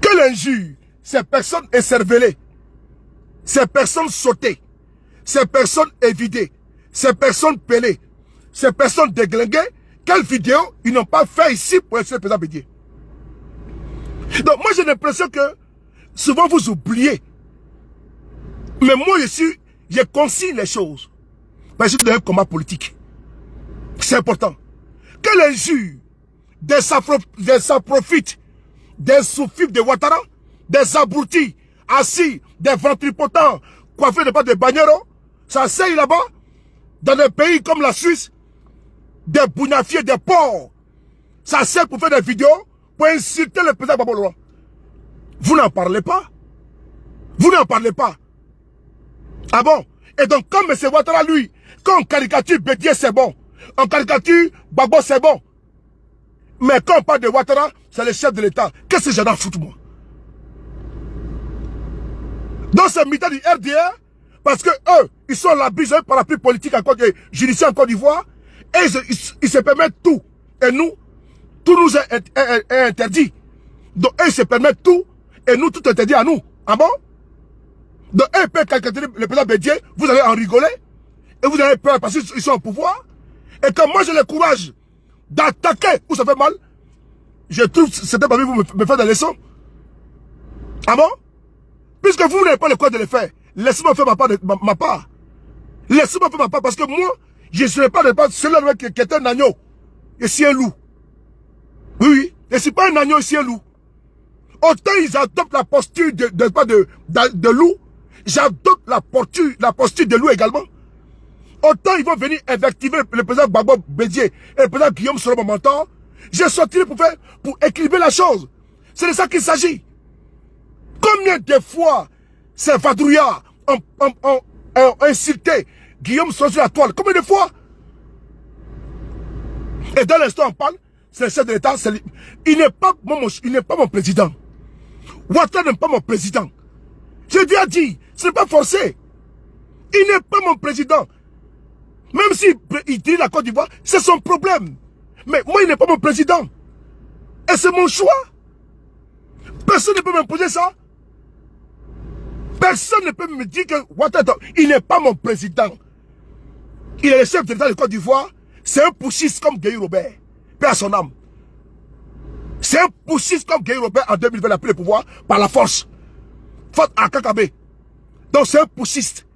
quelle injure, ces personnes écervelées, ces personnes sautées, ces personnes évidées, ces personnes pelées, ces personnes déglinguées, quelle vidéo ils n'ont pas fait ici pour être le président Bédié. Donc moi j'ai l'impression que souvent vous oubliez. Mais moi je consigne les choses. Parce que je suis dans un combat politique. C'est important. Quelle injure des sans-profites, des sous-fifs de Ouattara, des abrutis, assis, des ventripotents, coiffés de pas de bagneros, ça s'aille là-bas, dans des pays comme la Suisse, des bougnafiers, des porcs, ça sert pour faire des vidéos, pour insulter le président Gbagbo Leroy. Vous n'en parlez pas. Vous n'en parlez pas. Ah bon? Et donc, comme M. Ouattara, lui, quand on caricature Bédié, c'est bon. On caricature Gbagbo, c'est bon. Mais quand on parle de Ouattara, c'est le chef de l'État. Qu'est-ce que j'en ai à foutre, moi? Dans ce militant du RDR, parce que eux, ils sont là, ils ont un parapluie politique judiciaire en Côte d'Ivoire, et ils se permettent tout. Et nous, tout nous est interdit. Donc eux, ils se permettent tout, et nous, tout est interdit à nous. Ah bon? Donc eux, ils peuvent caricaturer le président Bédié, vous allez en rigoler, et vous avez peur parce qu'ils sont au pouvoir. Et quand moi j'ai le courage d'attaquer où ça fait mal, je trouve que c'était parmi vous me faire des leçons. Ah bon? Puisque vous n'avez pas le courage de le faire, laissez-moi faire ma part. Laissez-moi faire ma part parce que moi, je ne serai pas celui qui est un agneau. Je suis un loup. Oui, oui. Je ne suis pas un agneau, je suis un loup. Autant ils adoptent la posture de loup, j'adopte la posture de loup également. Autant ils vont venir invectiver le président Gbagbo Bédié et le président Guillaume Soro, mon mentor. J'ai sorti pour équilibrer la chose. C'est de ça qu'il s'agit. Combien de fois ces vadrouillards ont insulté Guillaume Soro sur la toile? Combien de fois? Et dans l'instant on parle, c'est le chef de l'État. Il n'est pas mon président. Ouattara n'est pas mon président. J'ai déjà dit, ce n'est pas forcé. Il n'est pas mon président. Même s'il dit la Côte d'Ivoire, c'est son problème. Mais moi, il n'est pas mon président. Et c'est mon choix. Personne ne peut m'imposer ça. Personne ne peut me dire que Ouattara, il n'est pas mon président. Il est le chef de l'État de Côte d'Ivoire. C'est un poussiste comme Guy Robert. Paix à son âme. C'est un poussiste comme Guy Robert en 2020 a pris le pouvoir par la force. Faute à Kakabe. Donc c'est un poussiste.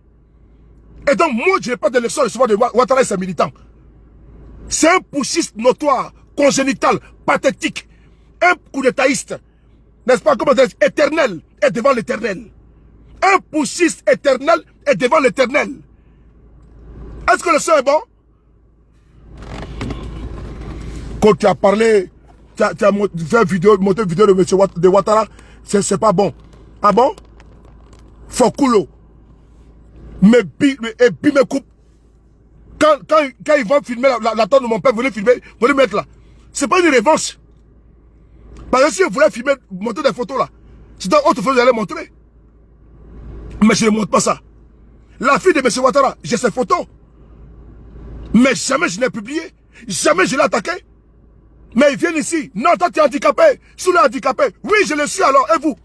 Et donc moi je n'ai pas de leçon de Ouattara et ses militants. C'est un poussiste notoire, congénital, pathétique. Un coup d'étaïste. N'est-ce pas, comme on dit, éternel est devant l'éternel. Un poussiste éternel est devant l'éternel. Est-ce que le son est bon? Quand tu as parlé, tu as fait monté une vidéo de Ouattara, c'est pas bon. Ah bon? Fokulo. Me coupe. Quand ils vont filmer la tombe de mon père, vous voulez filmer, vous voulez mettre là. C'est pas une revanche. Parce que si vous voulez filmer, montrer des photos là, c'est dans autre photo que vous allez montrer. Mais je ne montre pas ça. La fille de M. Ouattara, j'ai ses photos. Mais jamais je l'ai publié. Jamais je l'ai attaqué. Mais ils viennent ici. Non, toi tu es handicapé. Sous le handicapé. Oui, je le suis alors. Et vous?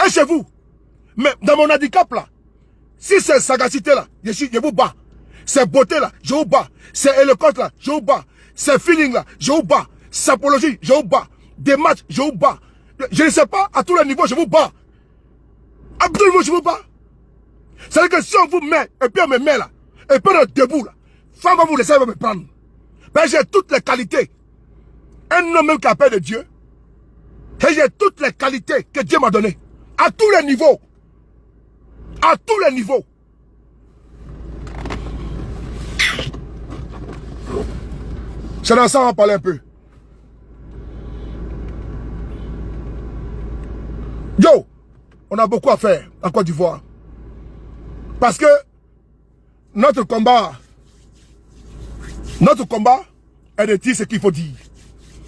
Et chez vous? Mais dans mon handicap là, si c'est sagacité là, je vous bats. C'est beauté là, je vous bats. C'est éloquence là, je vous bats. C'est feeling là, je vous bats. Sapologie, je vous bats. Des matchs, je vous bats. Je ne sais pas, à tous les niveaux, je vous bats. À tous les niveaux, je vous bats. C'est-à-dire que si on vous met, et puis on me met là, et puis on est debout là, femme va vous laisser me prendre. Ben j'ai toutes les qualités. Un homme même qui appelle de Dieu. Et j'ai toutes les qualités que Dieu m'a données. À tous les niveaux. À tous les niveaux. C'est dans ça qu'on va parler un peu. Yo, on a beaucoup à faire en Côte d'Ivoire. Parce que notre combat est de dire ce qu'il faut dire.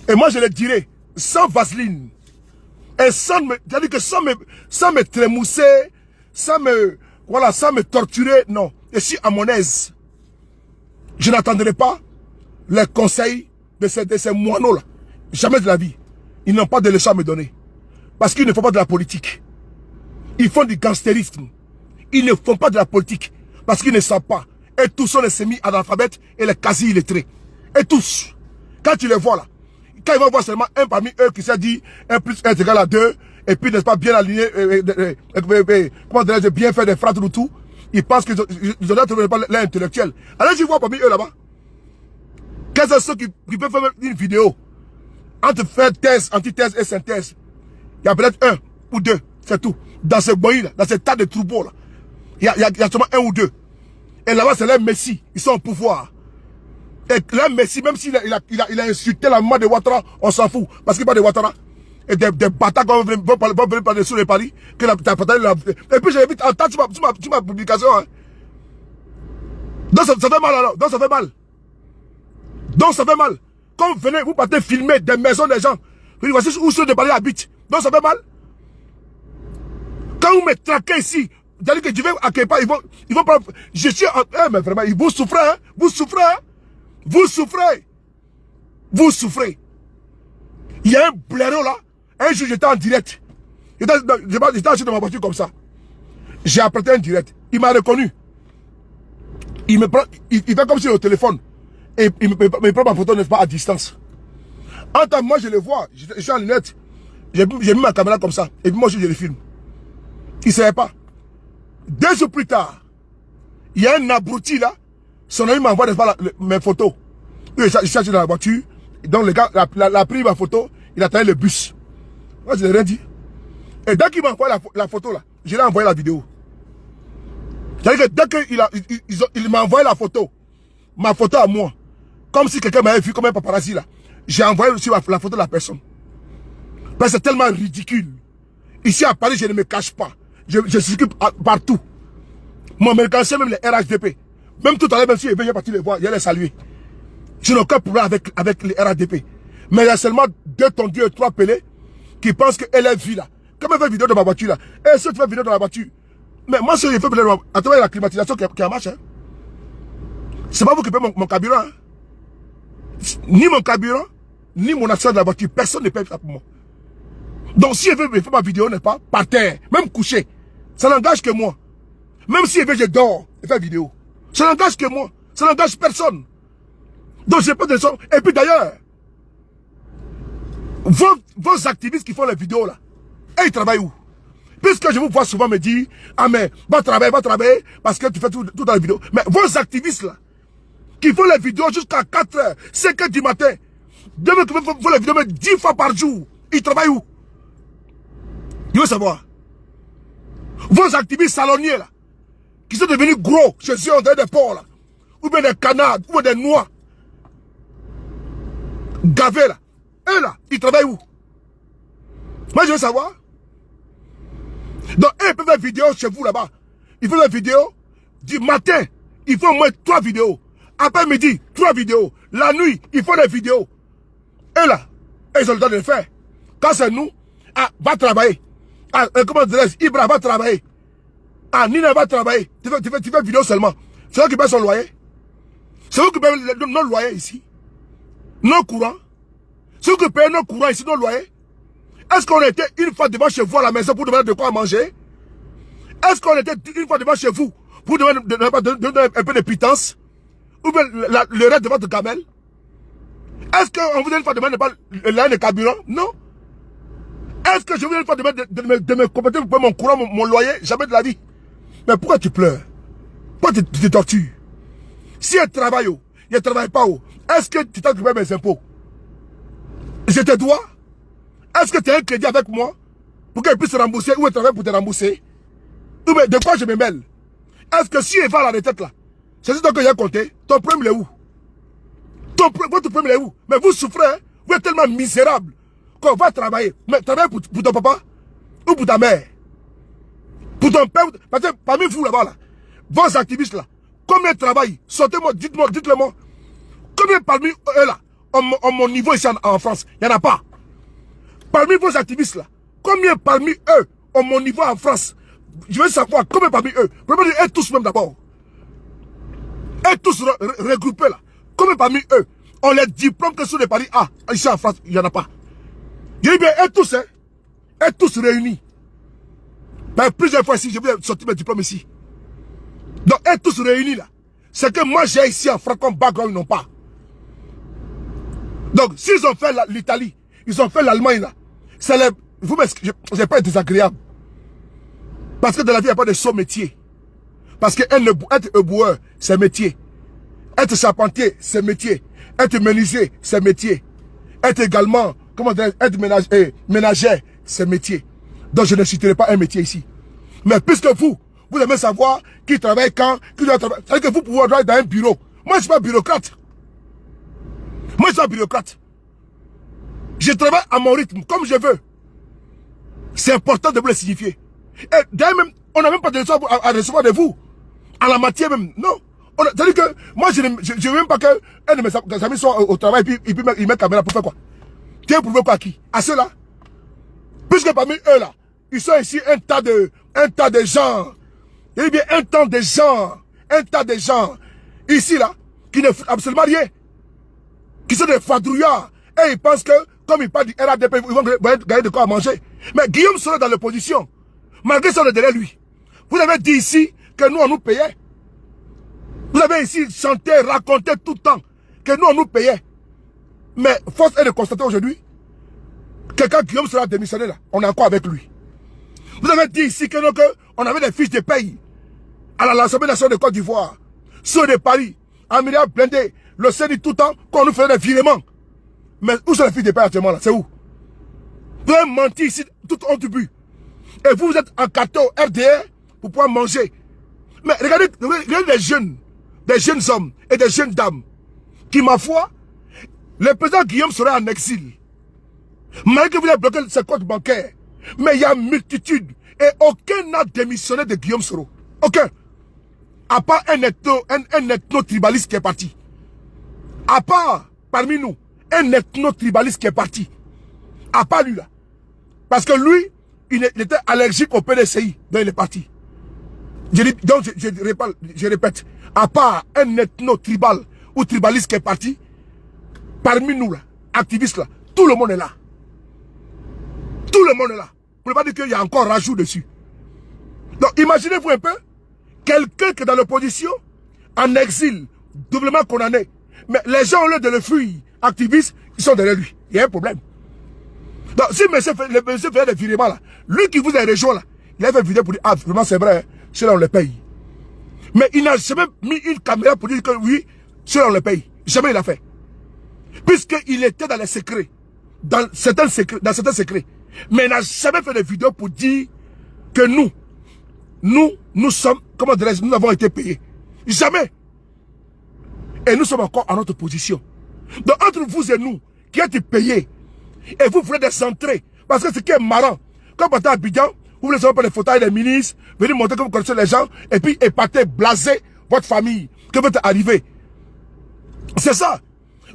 Et moi je le dirai sans vaseline. Et sans me trémousser, sans me torturer, non. Je suis à mon aise. Je n'attendrai pas les conseils de ces moineaux-là. Jamais de la vie. Ils n'ont pas de leçon à me donner. Parce qu'ils ne font pas de la politique. Ils font du gangstérisme. Ils ne font pas de la politique. Parce qu'ils ne savent pas. Et tous sont les semi-analphabètes et les quasi-illettrés. Et tous. Quand tu les vois là, quand ils vont voir seulement un parmi eux qui s'est dit 1 plus 1 est égal à 2, et puis n'est-ce pas bien aligné, comment dirais-je, bien faire des phrases ou tout, ils pensent qu'ils ont trouvé l'intellectuel. Allez, je vois parmi eux là-bas. Quels sont ceux qui peuvent faire une vidéo entre faire thèse, antithèse et synthèse? Il y a peut-être 1 ou 2, c'est tout. Dans ce boyau là, dans ce tas de troupeaux là, il y a seulement 1 ou 2. Et là-bas, c'est les messies, ils sont au pouvoir. Et là, Messi, même s'il a insulté la maman de Ouattara, on s'en fout. Parce qu'il parle de Ouattara. Et des bâtards vont venir par dessus les paris. Et puis j'ai vu, attends, tu ma publication. Hein. Donc ça fait mal alors. Donc ça fait mal. Donc ça fait mal. Quand vous venez, vous partez filmer des maisons des gens. Vous dites, voici où ceux de Paris habitent. Donc ça fait mal. Quand vous me traquez ici, c'est-à-dire que je vais à quelque part, ils vont prendre. Je suis en. Mais vraiment, vous souffrez, hein. Vous souffrez, hein. Vous souffrez. Vous souffrez. Il y a un blaireau là. Un jour, j'étais en direct. J'étais assis dans ma voiture comme ça. J'ai apprêté un direct. Il m'a reconnu. Il me prend, il fait comme si au téléphone. Et il me prend ma photo, n'est-ce pas, à distance. En tant que moi, je le vois. Je suis en lunettes. J'ai mis ma caméra comme ça. Et puis moi aussi, je le filme. Il ne savait pas. 2 jours plus tard, il y a un abruti là. Son ami m'envoie mes photos. Je suis dans la voiture. Donc le gars a pris ma photo. Il attendait le bus. Moi, je n'ai rien dit. Et dès qu'il m'a envoyé la photo là, je lui ai envoyé la vidéo. C'est-à-dire que dès qu'il m'a envoyé la photo, ma photo à moi, comme si quelqu'un m'avait vu comme un paparazzi là, j'ai envoyé aussi la photo de la personne. Parce que c'est tellement ridicule. Ici à Paris, je ne me cache pas. Je circule partout. Moi, je me cache même les RHDP. Même tout à l'heure, même si j'ai parti les voir, je les saluer. Je n'ai aucun problème avec les RHDP. Mais il y a seulement 2 tondus et 3 pelés qui pensent qu'elle est vie là. Comme elle fait vidéo de ma voiture là. Et si tu fais vidéo dans la voiture. Mais moi, si je fais vidéo à travers la climatisation qui a marché. Hein. C'est pas vous qui payez mon carburant. Hein. Ni mon carburant, ni mon accès de la voiture. Personne ne paye ça pour moi. Donc si je veux faire ma vidéo, n'est pas par terre, même couché, ça n'engage que moi. Même si je dors et fais vidéo. Ça n'engage que moi. Ça n'engage personne. Donc j'ai pas de son. Et puis d'ailleurs, vos activistes qui font les vidéos là, et ils travaillent où? Puisque je vous vois souvent me dire, ah mais, va travailler, parce que tu fais tout dans les vidéos. Mais vos activistes là, qui font les vidéos jusqu'à 4h, 5h du matin, qui font les vidéos mais 10 fois par jour, ils travaillent où? Je veux savoir. Vos activistes salonniers là, qui sont devenus gros, je suis en train des porcs là, ou bien des canards, ou bien des noix, gavés là, eux là, ils travaillent où? Moi je veux savoir. Donc eux ils peuvent faire des vidéos chez vous là-bas. Ils font des vidéos du matin, ils font au moins 3 vidéos. Après-midi, 3 vidéos. La nuit, ils font des vidéos. Et là, ils ont le temps de le faire. Quand c'est nous, ah, va travailler. Ah, comment dirais-je, Ibra va travailler. Ah, Nina va travailler. Tu fais vidéo seulement. C'est eux qui payent son loyer. C'est eux qui payent nos loyers ici. Nos courants. C'est eux qui payent nos courants ici, nos loyers. Est-ce qu'on était une fois devant chez vous à la maison pour demander de quoi manger? Est-ce qu'on était une fois devant chez vous pour demander un peu de pitance? Ou bien le reste de votre gamelle? Est-ce qu'on vous a une fois demandé pas le carburant? Non. Est-ce que je vous ai une fois demandé de me compléter pour mon courant, mon loyer? Jamais de la vie. Mais pourquoi tu pleures? Pourquoi tu te tortures? Si elle travaille, elle ne travaille pas, est-ce que tu t'as occupé mes impôts? Je te dois? Est-ce que tu as un crédit avec moi pour qu'elle puisse se rembourser ou elle travaille pour te rembourser? Ou bien de quoi je me mêle? Est-ce que si elle va à la retraite là, c'est ce que j'ai compté, ton problème est où? Votre problème est où? Mais vous souffrez, hein? Vous êtes tellement misérable qu'on va travailler. Mais travailler pour ton papa ou pour ta mère? Pour ton père? Parce que parmi vous là-bas, là, vos activistes là, combien travaillent? Sortez-moi, dites-le-moi. Combien parmi eux là, ont mon niveau ici en France? Il n'y en a pas. Parmi vos activistes là, combien parmi eux ont mon niveau en France? Je veux savoir combien parmi eux. Probablement eux tous même d'abord. Eux tous regroupés là. Combien parmi eux On les diplômes que sont les Paris A, ici en France, il n'y en a pas. Je dis bien, et tous réunis. Ben, plusieurs fois ici, je vais sortir mes diplômes ici. Donc, et tous réunis là. C'est que moi j'ai ici en France comme background, ils n'ont pas. Donc, s'ils ont fait l'Italie, ils ont fait l'Allemagne là, c'est les... Vous m'excusez, je n'ai pas été désagréable. Parce que dans la vie, il n'y a pas de saut métier. Parce que être éboueur, c'est métier. Être charpentier, c'est métier. Être menuisier, c'est métier. Être également, comment dire, être ménagère, c'est métier. Donc je ne citerai pas un métier ici. Mais puisque vous aimez savoir qui travaille quand, qui doit travailler, c'est-à-dire que vous pouvez travailler dans un bureau. Moi, je ne suis pas bureaucrate. Moi, je suis pas bureaucrate. Je travaille à mon rythme, comme je veux. C'est important de vous le signifier. Et d'ailleurs même, on n'a même pas de leçon à recevoir de vous. En la matière même, non. C'est-à-dire que moi, je ne veux même pas qu'un de mes amis soit au travail et puis il met caméra pour faire quoi? Tu as prouvé quoi à qui? À ceux-là? Puisque parmi eux là, ils sont ici un tas de gens. Eh bien, un tas de gens, ici là, qui ne font absolument rien. Qui sont des fadrouillards. Et ils pensent que, comme ils parlent du RADP, ils vont gagner de quoi à manger. Mais Guillaume serait dans l'opposition. Malgré ça, on est derrière lui. Vous avez dit ici que nous, on nous payait. Vous avez ici chanté, raconté tout le temps que nous, on nous payait. Mais force est de constater aujourd'hui que quand Guillaume sera démissionné, là, on est encore avec lui. Vous avez dit ici que on avait des fiches de paye à l'Assemblée nationale de Côte d'Ivoire, ceux de Paris, un milliard blindé, le CENI tout le temps, qu'on nous faisait des virements. Mais où sont les fiches de paye actuellement là? C'est où? Vous avez menti ici, tout honte du but. Et vous êtes en carton RDR pour pouvoir manger. Mais regardez des jeunes hommes et des jeunes dames qui, ma foi, le président Guillaume serait en exil. Malgré que vous avez bloqué ses comptes bancaires. Mais il y a une multitude. Et aucun n'a démissionné de Guillaume Soro. Aucun. À part un ethno-tribaliste qui est parti. À part, parmi nous, un ethno-tribaliste qui est parti. À part lui là. Parce que lui, il était allergique au PDCI. Donc il est parti. Donc je répète. À part un ethno-tribal ou tribaliste qui est parti, parmi nous là, activistes là, tout le monde est là. Tout le monde est là. Vous ne pouvez pas dire qu'il y a encore rajout dessus. Donc imaginez-vous un peu, quelqu'un qui est dans l'opposition, en exil, doublement condamné. Mais les gens, au lieu de le fuir, activistes, ils sont derrière lui. Il y a un problème. Donc si monsieur fait des virements là, lui qui vous a rejoint là, il a fait une vidéo pour dire, ah vraiment c'est vrai, ceux-là on le paye. Mais il n'a jamais mis une caméra pour dire que oui, ceux-là on le paye. Jamais il a fait. Puisqu'il était dans les secrets, dans certains secrets. Mais il n'a jamais fait de vidéo pour dire que nous sommes, comment dirais-je, nous avons été payés. Jamais. Et nous sommes encore à notre position. Donc entre vous et nous, qui êtes payés, et vous voulez des entrées, parce que ce qui est marrant, quand vous êtes à Abidjan, vous voulez savoir pas les fauteuils des ministres, venir montrer que vous connaissez les gens, et puis épater, blaser votre famille, que vous êtes arrivé. C'est ça.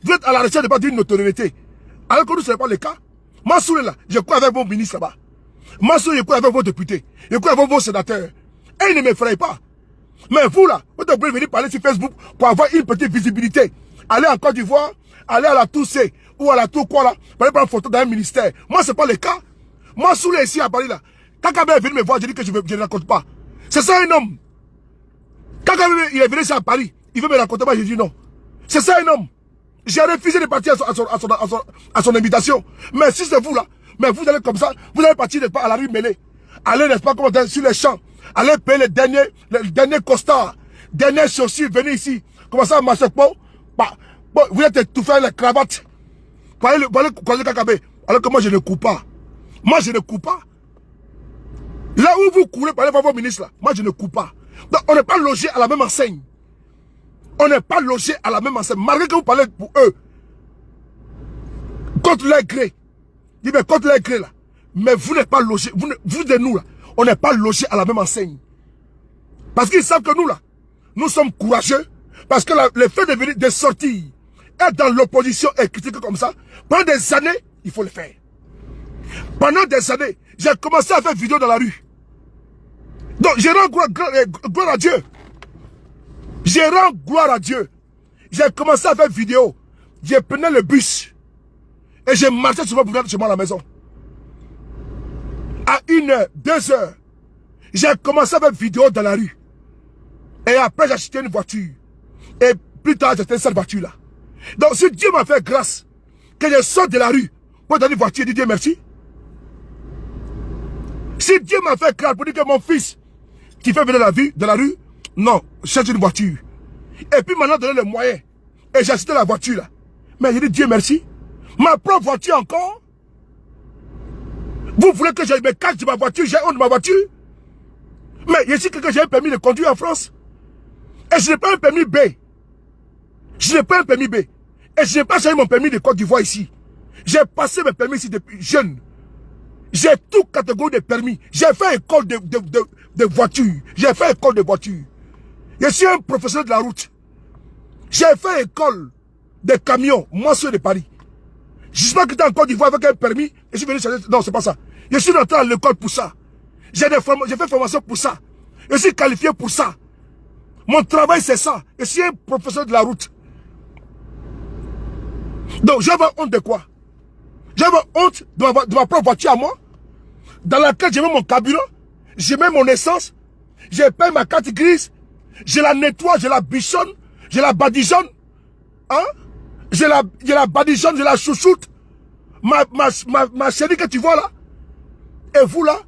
Vous êtes à la recherche de pas d'une notoriété. Alors que nous, ce n'est pas le cas. Massoul est là, je crois avec vos ministres là-bas. Massoul, je crois avec vos députés. Je crois avec vos sénateurs. Et ils ne m'effraient pas. Mais vous là, vous devez venir parler sur Facebook pour avoir une petite visibilité. Allez en Côte d'Ivoire, allez à la Tour C ou à la Tour quoi là, pour aller prendre une photo dans un ministère. Moi, ce n'est pas le cas. Massoul est ici à Paris là. Quand Kabé est venu me voir, je dis que je ne raconte pas. C'est ça un homme. Quand Kabé il est venu ici à Paris, il veut me raconter pas, je dis non. C'est ça un homme. J'ai refusé de partir à son invitation. Mais si c'est vous là, mais vous allez comme ça, vous allez partir à la rue mêlée. Allez, n'est-ce pas, comme sur les champs. Allez payer les derniers costards, derniers chaussures, venez ici. Commencez à marcher pour vous êtes étouffé avec la cravate. Pour aller croiser Kakabé. Alors que moi je ne coupe pas. Moi je ne coupe pas. Là où vous courez pour aller voir vos ministres là, moi je ne coupe pas. Donc on n'est pas logé à la même enseigne. On n'est pas logé à la même enseigne. Malgré que vous parlez pour eux. Contre leur gré. Dis bien contre leur gré là. Mais vous n'êtes pas logé. Vous et nous là. On n'est pas logé à la même enseigne. Parce qu'ils savent que nous là. Nous sommes courageux. Parce que le fait de venir, de sortir. Être dans l'opposition et critiquer comme ça. Pendant des années, il faut le faire. Pendant des années, j'ai commencé à faire vidéo dans la rue. Donc je rends gloire à Dieu. Je rends gloire à Dieu. J'ai commencé à faire vidéo je prenais le bus. Et je marchais souvent pour venir chez moi à la maison. À 1h, 2h, j'ai commencé à faire vidéo dans la rue. Et après, j'ai acheté une voiture. Et plus tard, j'ai acheté cette voiture-là. Donc, si Dieu m'a fait grâce, que je sors de la rue pour donner une voiture, dis Dieu merci. Si Dieu m'a fait grâce pour dire que mon fils, qui fait venir de la rue, non, cherche une voiture. Et puis maintenant, donner les moyens. Et j'ai acheté la voiture là. Mais je dis Dieu merci. Ma propre voiture encore. Vous voulez que je me cache de ma voiture, j'ai honte de ma voiture? Mais je suis quelqu'un que j'ai un permis de conduire en France. Et je n'ai pas un permis B. Je n'ai pas un permis B. Et je n'ai pas changé mon permis de Côte d'Ivoire ici. J'ai passé mes permis ici depuis jeune. J'ai toute catégorie de permis. J'ai fait école de voiture. J'ai fait école de voiture. Je suis un professeur de la route. J'ai fait école de camions, moi ceux de Paris. Je ne sais pas que tu es en Côte d'Ivoire avec un permis et je suis venu changer. Non, c'est pas ça. Je suis rentré à l'école pour ça. J'ai fait formation pour ça. Je suis qualifié pour ça. Mon travail, c'est ça. Je suis un professeur de la route. Donc, j'avais honte de quoi? J'avais honte de ma propre voiture à moi, dans laquelle j'ai mis mon carburant, j'ai mis mon essence, j'ai payé ma carte grise, je la nettoie, je la bichonne, je la badigeonne, hein? Je la badigeonne, je la chouchoute. Ma chérie que tu vois là, et vous là,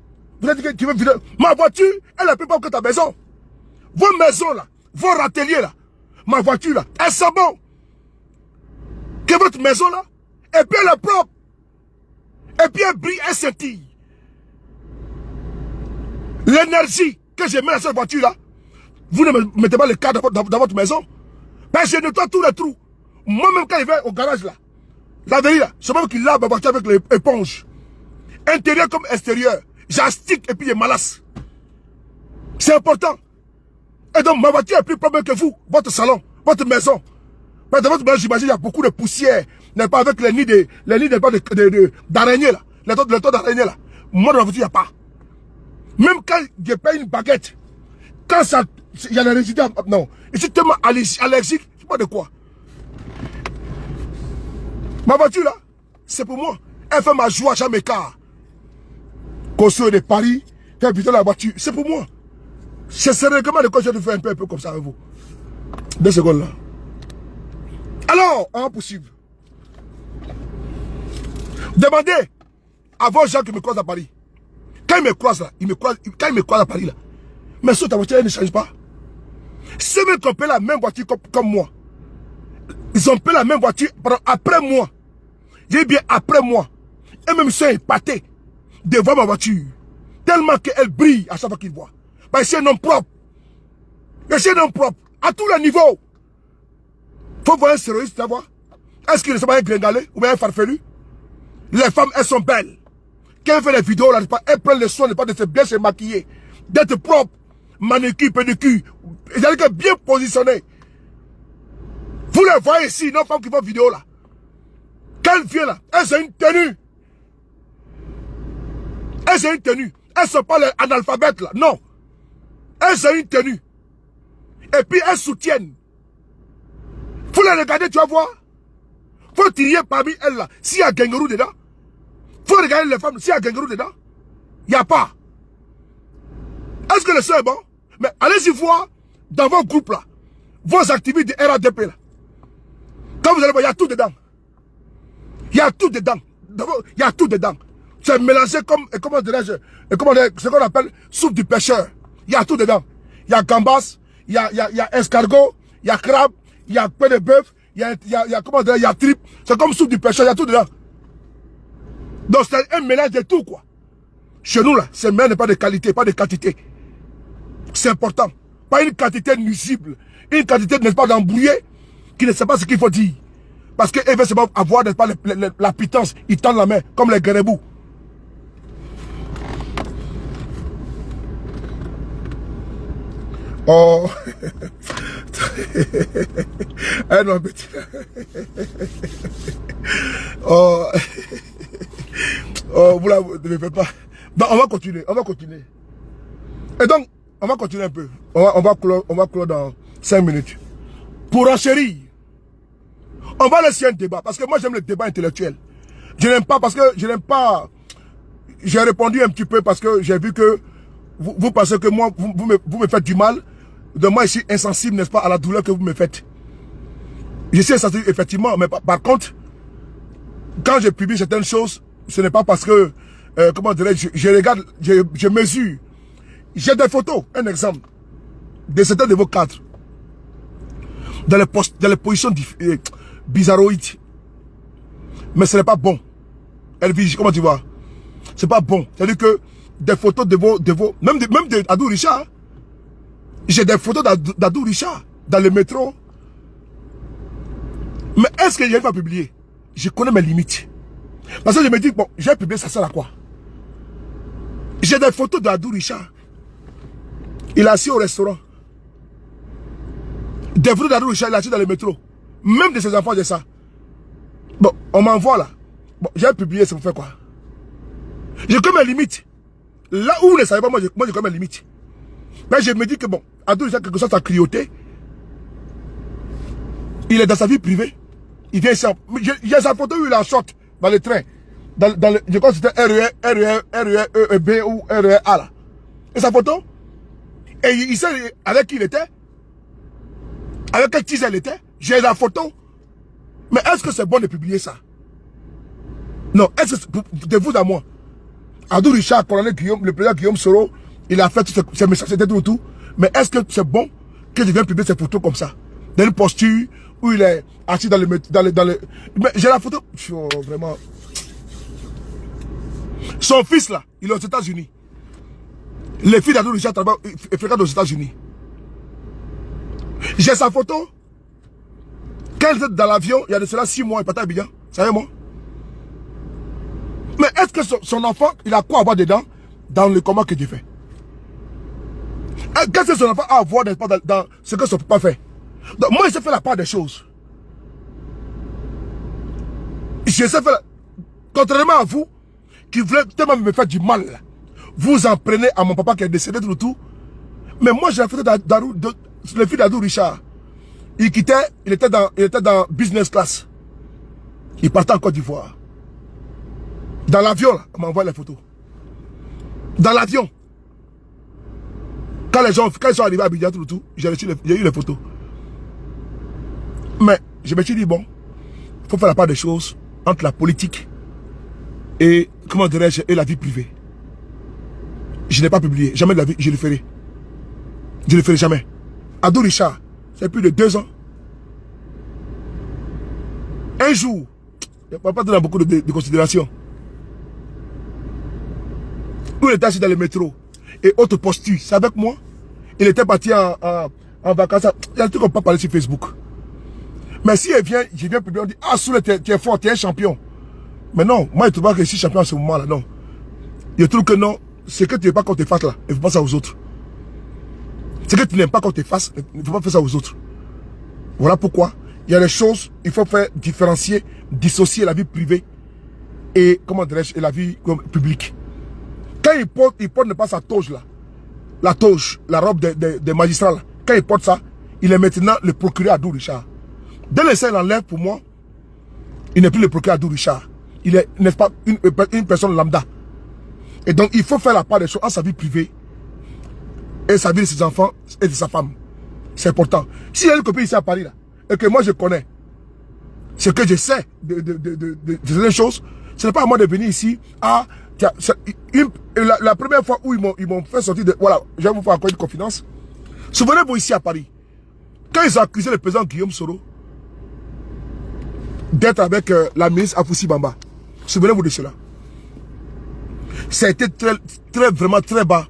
vous êtes qui veut venir. Ma voiture, elle est plus propre que ta maison. Vos maisons là, vos râteliers là, ma voiture là, elle sent bon. Que votre maison là, et puis elle est propre. Et puis elle brille, elle scintille. L'énergie que je mets dans cette voiture là, vous ne mettez pas le cadre dans votre maison. Ben je nettoie tous les trous. Moi-même quand je vais au garage là, la vérité là, c'est moi qui lave ma voiture avec l'éponge. Intérieur comme extérieur. J'astique et puis je malasse. C'est important. Et donc ma voiture est plus propre que vous, votre salon, votre maison. Mais dans votre maison, j'imagine, il y a beaucoup de poussière. N'est pas avec les nids d'araignées là. Les taux d'araignées là. Moi dans ma voiture, il n'y a pas. Même quand je paye une baguette, quand ça, il y a des résidus, non. Je suis tellement allergique, je sais pas de quoi. Ma voiture là, c'est pour moi. Elle fait ma joie à jamais quart. Construire de Paris, faire visiter la voiture, c'est pour moi. C'est sérieusement de quoi je vais faire un peu comme ça avec vous. 2 secondes là. Alors, on va poursuivre. Demandez à vos gens qui me croisent à Paris. Quand ils me croisent là, quand ils me croisent à Paris là, mais sur ta voiture, elle ne change pas. Ceux qui ont payé la même voiture comme moi, ils ont payé la même voiture après moi. J'ai bien après moi. Et même ils sont épatés de voir ma voiture. Tellement qu'elle brille à chaque fois qu'ils voient. Parce que c'est un homme propre. C'est un homme propre. À tous les niveaux. Faut voir un sérieusiste d'avoir. Est-ce qu'il ne sait pas un gringalet ou bien un farfelu? Les femmes, elles sont belles. Quand elles font des vidéos, là, elles prennent le soin de se bien se maquiller. D'être propre. Manucure, pédicure. C'est-à-dire que bien positionné. Vous les voyez ici, nos femmes qui font vidéo là. Quand elles viennent là, elles ont une tenue. Elles ont une tenue. Elles ne sont pas les analphabètes là. Non. Elles ont une tenue. Et puis elles soutiennent. Faut les regarder, tu vas voir. Faut tirer parmi elles là. S'il y a Gengarou dedans. Faut regarder les femmes. S'il y a Gengarou dedans. Il n'y a pas. Est-ce que le son est bon? Mais allez-y voir dans vos groupes là. Vos activités de RADP là. Quand vous allez voir, il y a tout dedans. Il y a tout dedans. Il y a tout dedans. C'est mélangé comme, comment dirais-je, ce qu'on appelle soupe du pêcheur. Il y a tout dedans. Il y a gambas, il y a escargot, il y a crabe, il y a pain de bœuf, il y a comment dire, il y a tripe. C'est comme soupe du pêcheur, il y a tout dedans. Donc c'est un mélange de tout quoi. Chez nous là, c'est même pas de qualité, pas de quantité. C'est important. Pas une quantité nuisible. Une quantité, n'est-ce pas, d'embrouillé, qui ne sait pas ce qu'il faut dire. Parce qu'elle veut seulement avoir, n'est-ce pas, la pitance. Ils tendent la main, comme les guérébous. Oh. Ah non, petit. Oh. Oh, vous ne le faites pas. Donc, on va continuer, on va continuer. Et donc, on va continuer un peu. On va clore dans 5 minutes. Pour enchérir, On va laisser un débat, parce que moi j'aime le débat intellectuel. Je n'aime pas, parce que je n'aime pas... J'ai répondu un petit peu parce que j'ai vu que vous pensez que moi, vous me faites du mal. De moi, je suis insensible, n'est-ce pas, à la douleur que vous me faites. Je suis insensible, effectivement, mais par contre, quand je publie certaines choses, ce n'est pas parce que, comment dirais-je, je regarde, je mesure. J'ai des photos, un exemple, de certains de vos cadres, dans les positions bizarroïdes. Mais ce n'est pas bon. Elvige, comment tu vois? C'est pas bon. C'est-à-dire que des photos de vos même de Adou Richard. J'ai des photos d'Adou Richard dans le métro. Mais est-ce que j'arrive à publier? Je connais mes limites. Parce que je me dis, bon, j'ai publié, ça sert à quoi? J'ai des photos d'Adou Richard. Il est assis au restaurant. Des photos d'Adou Richard, il est assis dans le métro. Même de ses enfants, j'ai ça. Bon, on m'envoie là. Bon, j'ai publié, ça vous fait quoi? J'ai comme mes limites. Là où vous ne savez pas, moi j'ai comme mes limites. Mais je me dis que bon, Adou Richard, quelque chose à crioter. Il est dans sa vie privée. Il vient ici. J'ai sa photo où il est en short dans le train. Je crois que c'était RER B ou RER A là. Et sa photo. Et il sait avec qui il était. Avec quel teaser il était. J'ai la photo. Mais est-ce que c'est bon de publier ça? Non, est-ce que de vous à moi? Adou Richard, colonel Guillaume, le président Guillaume Soro, il a fait toutes ces messages, c'était tout. Mais est-ce que c'est bon que je vienne publier ces photos comme ça? Dans une posture où il est assis dans le... Mais j'ai la photo... Oh, vraiment... Son fils là, il est aux États-Unis. Les filles d'Adou Richard fréquentent aux États-Unis. J'ai sa photo. Quand elle était dans l'avion, il y a de cela 6 mois, il partait à Abidjan. Ça y est, moi. Mais est-ce que son enfant, il a quoi à voir dedans dans le combat que j'ai fait? Qu'est-ce que son enfant a à voir dans ce que son papa fait? Donc moi, je sais faire la part des choses. Je sais faire... Contrairement à vous, qui voulez tellement me faire du mal, là, vous en prenez à mon papa qui est décédé tout. Mais moi, j'ai fait le fils d'Adou Richard. Il était dans business class. Il partait en Côte d'Ivoire. Dans l'avion, on m'envoie les photos. Dans l'avion. Quand ils sont arrivés à Abidjan, j'ai eu les photos. Mais je me suis dit, bon, il faut faire la part des choses entre la politique et, comment dirais-je, et la vie privée. Je n'ai pas publié. Jamais de la vie, je le ferai. Je ne le ferai jamais. Adou Richard, c'est plus de 2 ans. Un jour, il n'y a pas donné beaucoup de considération. Où il était assis dans le métro et autre posture, c'est avec moi. Il était parti en vacances. Il y a un truc qu'on ne peut pas parler sur Facebook. Mais si elle vient, je viens publier, on dit, ah, Soule, tu es fort, tu es un champion. Mais non, moi je trouve pas que je suis champion à ce moment-là, non. Je trouve que non, c'est que tu n'aimes pas qu'on te fasse là, il ne faut pas ça aux autres. C'est que tu n'aimes pas qu'on te fasse, il ne faut pas faire ça aux autres. Voilà pourquoi il y a des choses, il faut faire différencier, dissocier la vie privée et, comment dirais-je, et la vie publique. Quand il porte pas sa toge là, la toge, la robe des magistrats là, quand il porte ça, il est maintenant le procureur Adou Richard. Dès l'instant il enlève pour moi, il n'est plus le procureur Adou Richard. Il est, n'est-ce pas, une personne lambda. Et donc il faut faire la part des choses en sa vie privée et sa vie de ses enfants et de sa femme. C'est important. S'il y a une copine ici à Paris là, et que moi je connais, ce que je sais de ces choses, ce n'est pas à moi de venir ici à... La première fois où ils m'ont fait sortir de... Voilà, je vais vous faire encore une confidence. Souvenez-vous ici à Paris, quand ils ont accusé le président Guillaume Soro d'être avec la ministre Afoussi Bamba, souvenez-vous de cela. Ça a été vraiment très bas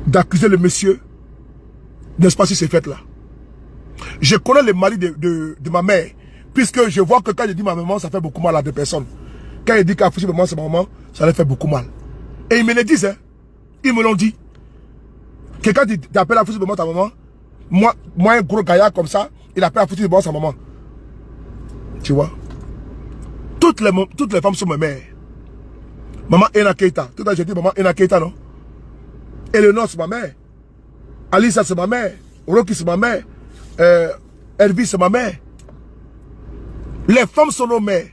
d'accuser le monsieur, n'est-ce pas, sur ces fêtes-là. Je connais le mari de ma mère, puisque je vois que quand je dis ma maman, ça fait beaucoup mal à des personnes. Quand il dit qu'Afoussi Bamba c'est ma maman, ça leur fait beaucoup mal. Et ils me le disent, hein. Ils me l'ont dit. Que quand tu appelles Afoussi Bamba ta maman, moi un gros gaillard comme ça, il appelle Afoussi Bamba sa maman. Tu vois? Toutes les femmes sont mes mères. Maman Ena Keita. Tout à l'heure j'ai dit maman Ena Keita, non? Eleonore c'est ma mère. Alisa c'est ma mère. Rocky c'est ma mère. Elvis c'est ma mère. Les femmes sont nos mères.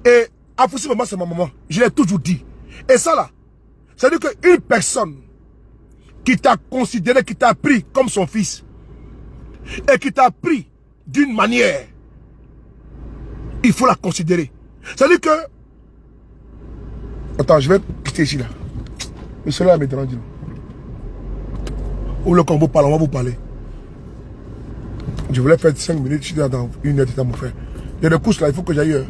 Et Afoussi Bamba, c'est ma maman. Je l'ai toujours dit. Et ça là, c'est-à-dire qu'une personne qui t'a considéré, qui t'a pris comme son fils, et qui t'a pris d'une manière, il faut la considérer. C'est-à-dire que... Attends, je vais quitter ici là. Mais cela me dérange. Ou le combo parle, on va vous parler. Je voulais faire 5 minutes, je suis dans 1 heure de temps, mon frère. Il y a des courses là, il faut que j'aille.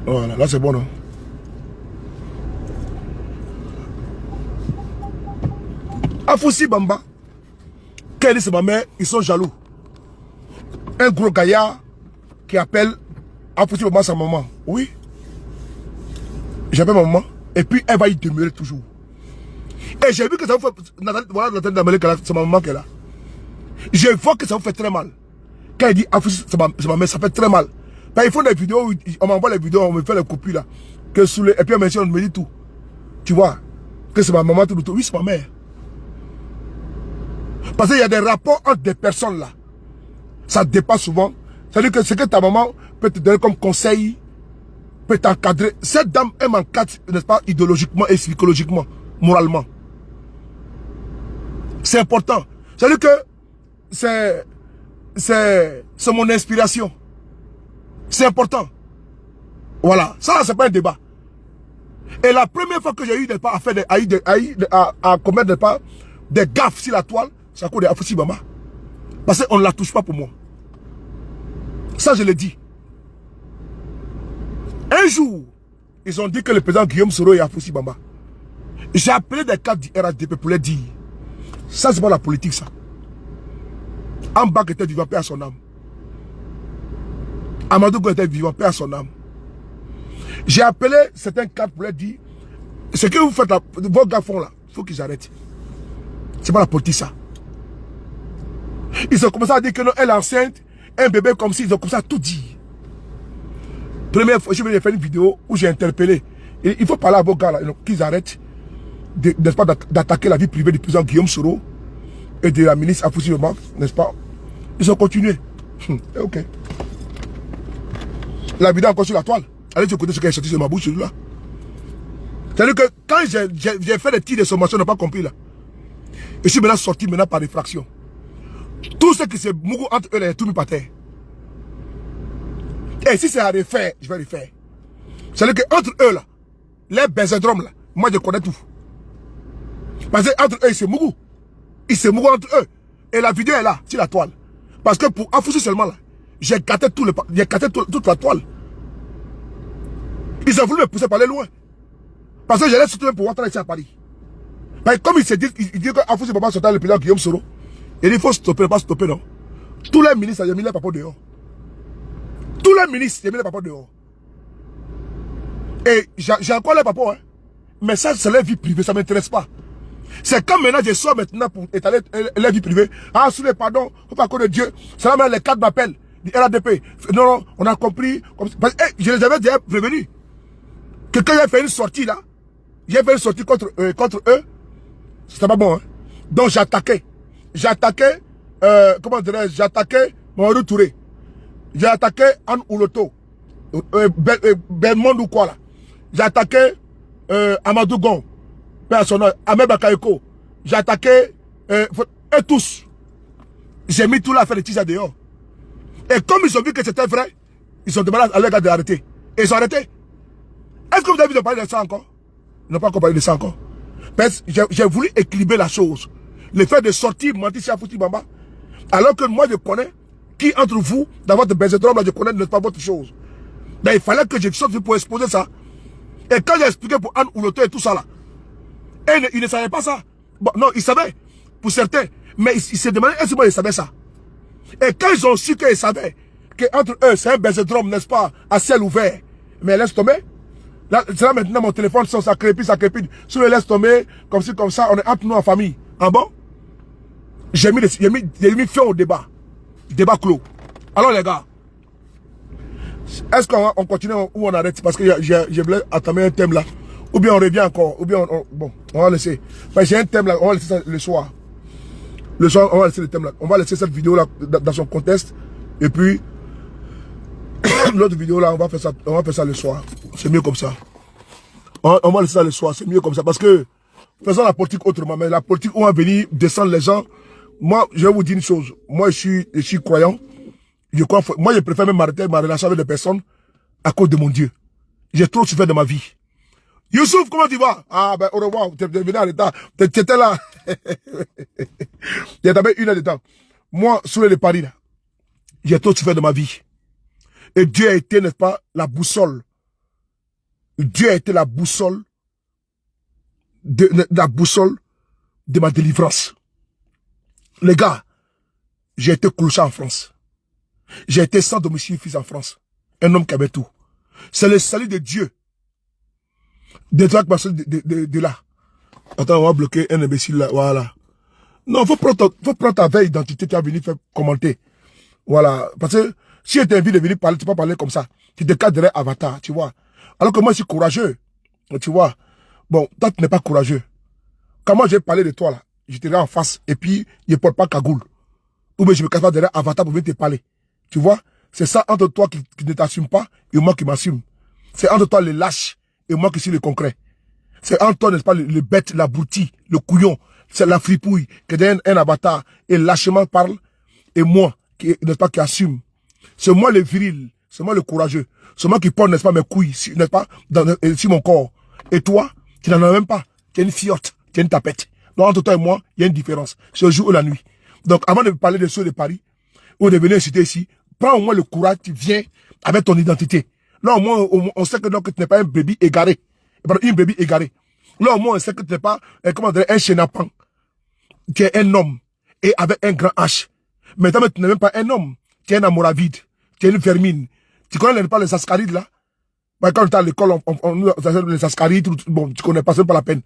Voilà, là c'est bon, non? Afoussi Bamba, Kelly c'est ma mère, ils sont jaloux. Un gros gaillard qui appelle Afoussi Bamba sa maman. Oui. J'appelle ma maman. Et puis elle va y demeurer toujours. Et j'ai vu que ça vous fait... Voilà la tête d'Amérique, c'est ma maman qui est là. Je vois que ça vous fait très mal. Quand elle dit Afoussi, c'est ma mère, ça fait très mal. Ben, ils font des vidéos, on m'envoie les vidéos, on me fait les copies là. Que sous les, et puis on me dit tout. Tu vois, que c'est ma maman, tout. Oui, c'est ma mère. Parce qu'il y a des rapports entre des personnes là. Ça dépasse souvent. C'est-à-dire que ce que ta maman peut te donner comme conseil, peut t'encadrer. Cette dame, elle m'encadre, n'est-ce pas, idéologiquement et psychologiquement, moralement. C'est important. C'est-à-dire que c'est mon inspiration. C'est important. Voilà. Ça, c'est pas un débat. Et la première fois que j'ai eu à faire à commettre des gaffes sur la toile, c'est à cause de Afoussi Bamba. Parce qu'on ne la touche pas pour moi. Ça, je l'ai dit. Un jour, ils ont dit que le président Guillaume Soro est Afoussi Bamba. J'ai appelé des cadres du RHDP pour les dire. Ça, c'est pas la politique, ça. En bas, était vivant, paix à son âme. Amadou Go était vivant, paix à son âme. J'ai appelé certains cadres pour leur dire, ce que vous faites là, vos gars font là, il faut qu'ils arrêtent. C'est pas la politique, ça. Ils ont commencé à dire que non, elle est enceinte, un bébé comme si, ils ont commencé à tout dire. Première fois, je vais faire une vidéo où j'ai interpellé. Et il faut parler à vos gars là, qu'ils arrêtent d'attaquer la vie privée du président Guillaume Soro et de la ministre Afoussi Bamba, n'est-ce pas? Ils ont continué. Ok. La vidéo encore sur la toile. Allez écouter ce qui est sorti de ma bouche là. C'est-à-dire que quand j'ai fait des tirs de sommation, on n'a pas compris là. Je suis maintenant sorti par réfraction. Tout ce qui s'est mouru entre eux, là, tout mis par terre. Et si c'est à refaire, je vais refaire. C'est-à-dire qu'entre eux là, les benzodromes là, moi je connais tout. Parce qu'entre eux, ils se mourent. Ils se mourent entre eux. Et la vidéo est là, sur la toile. Parce que pour Afoussi seulement là, j'ai gâté toute la toile. Ils ont voulu me pousser par aller loin. Parce que j'allais surtout pouvoir travailler ici à Paris. Mais comme il dit que Afoussi Bamba sortait le président Guillaume Soro, il faut stopper, pas stopper, non. Tous les ministres, ils ont mis les papas dehors. Tous les ministres, ils ont mis les papas dehors. Et j'ai encore les papas, hein. Mais ça, c'est leur vie privée, ça ne m'intéresse pas. C'est comme maintenant, je sors maintenant pour étaler leur vie privée. Ah, sous les pardons, faut pas connaître Dieu. C'est là même les cadres m'appellent, du RADP. Non, non, on a compris. Parce que, je les avais déjà prévenus. Que quand j'ai fait une sortie là, j'ai fait une sortie contre eux, c'était pas bon, hein. Donc j'ai attaqué. J'ai attaqué, comment dirais-je, j'ai attaqué Mamadou Touré. J'ai attaqué Anne Ouloto. Belmond ou quoi là. J'ai attaqué Amadou Gon. Personnel, Ahmed Bakayoko. J'ai attaqué eux tous. J'ai mis tout là à faire des tirs dehors. Et comme ils ont vu que c'était vrai, ils ont demandé à leur gars d'arrêter. Et ils ont arrêté. Est-ce que vous avez vu de parler de ça encore? Ils n'ont pas encore parlé de ça encore. Parce que j'ai voulu équilibrer la chose. Le fait de sortir, mentir chez Afoussi Bamba, alors que moi je connais, qui entre vous, dans votre benzodrome là, je connais n'est pas votre chose. Mais il fallait que je sorte pour exposer ça. Et quand j'ai expliqué pour Anne Ouloto et tout ça là, ils ne savaient pas ça. Bon, non, ils savaient, pour certains. Mais ils se demandaient, est-ce que moi ils savaient ça? Et quand ils ont su qu'ils savaient, qu'entre eux, c'est un benzodrome, n'est-ce pas, à ciel ouvert, mais laisse tomber. Là, c'est là maintenant mon téléphone, ça crépite. Si on le laisse tomber, comme ça, on est entre nous en famille. Ah bon? J'ai mis fin au débat. Débat clos. Alors les gars, est-ce qu'on continue ou on arrête? Parce que je voulais entamer un thème là, Ou bien on revient encore. Ou bien bon, on va laisser. Parce que j'ai un thème là, on va laisser ça le soir. Le soir, on va laisser le thème là. On va laisser cette vidéo là dans son contexte. Et puis, l'autre vidéo là, on va faire ça le soir. C'est mieux comme ça. On va laisser ça le soir, c'est mieux comme ça. Parce que, faisons la politique autrement. Mais la politique, on va venir descendre les gens. Moi, je vais vous dire une chose. Moi, je suis croyant. Moi, je préfère même arrêter ma relation avec des personnes à cause de mon Dieu. J'ai trop souffert de ma vie. Youssouf, comment tu vas? Ah, ben, au revoir. Tu es venu en retard. Tu étais là. Il y avait 1 heure de temps. Moi, sous les paris, là, j'ai trop souffert de ma vie. Et Dieu a été, n'est-ce pas, la boussole. Dieu a été la boussole de ma délivrance. Les gars, j'ai été clochard en France. J'ai été sans domicile fixe en France. Un homme qui avait tout. C'est le salut de Dieu. De là. Attends, on va bloquer un imbécile là. Voilà. Non, faut prendre ta veille identité, tu vas venir faire commenter. Voilà. Parce que si tu t'invite de venir parler, tu peux pas parler comme ça. Tu te cadres avatar, tu vois. Alors que moi, je suis courageux. Tu vois. Bon, toi, tu n'es pas courageux. Quand moi, j'ai parlé de toi là, je te en face et puis, je ne porte pas cagoule. Ou bien je me cache pas derrière avatar pour venir te parler. Tu vois. C'est ça entre toi qui ne t'assume pas et moi qui m'assume. C'est entre toi le lâche et moi qui suis le concret. C'est entre toi, n'est-ce pas, le bête, l'abruti, le couillon, c'est la fripouille, qui derrière un avatar et lâchement parle, et moi, n'est-ce pas, qui assume. C'est moi le viril, c'est moi le courageux. C'est moi qui porte, n'est-ce pas, mes couilles, n'est-ce pas, sur mon corps. Et toi, tu n'en as même pas. Tu es une fiotte, tu es une tapette. Donc entre toi et moi, il y a une différence. C'est le jour ou la nuit. Donc avant de parler de ceux de Paris, ou de venir citer ici, prends au moins le courage, tu viens avec ton identité. Là, au moins, on sait que donc, tu n'es pas un bébé égaré. Une bébé égarée. Là, au moins, on sait que tu n'es pas, comment dire, un chenapan. Tu es un homme. Et avec un grand H. Mais tu n'es même pas un homme. Tu es un amoravide. Tu es une vermine. Tu connais pas les ascarides, là? Quand tu es à l'école, les ascarides, bon, tu connais pas, c'est pas la peine.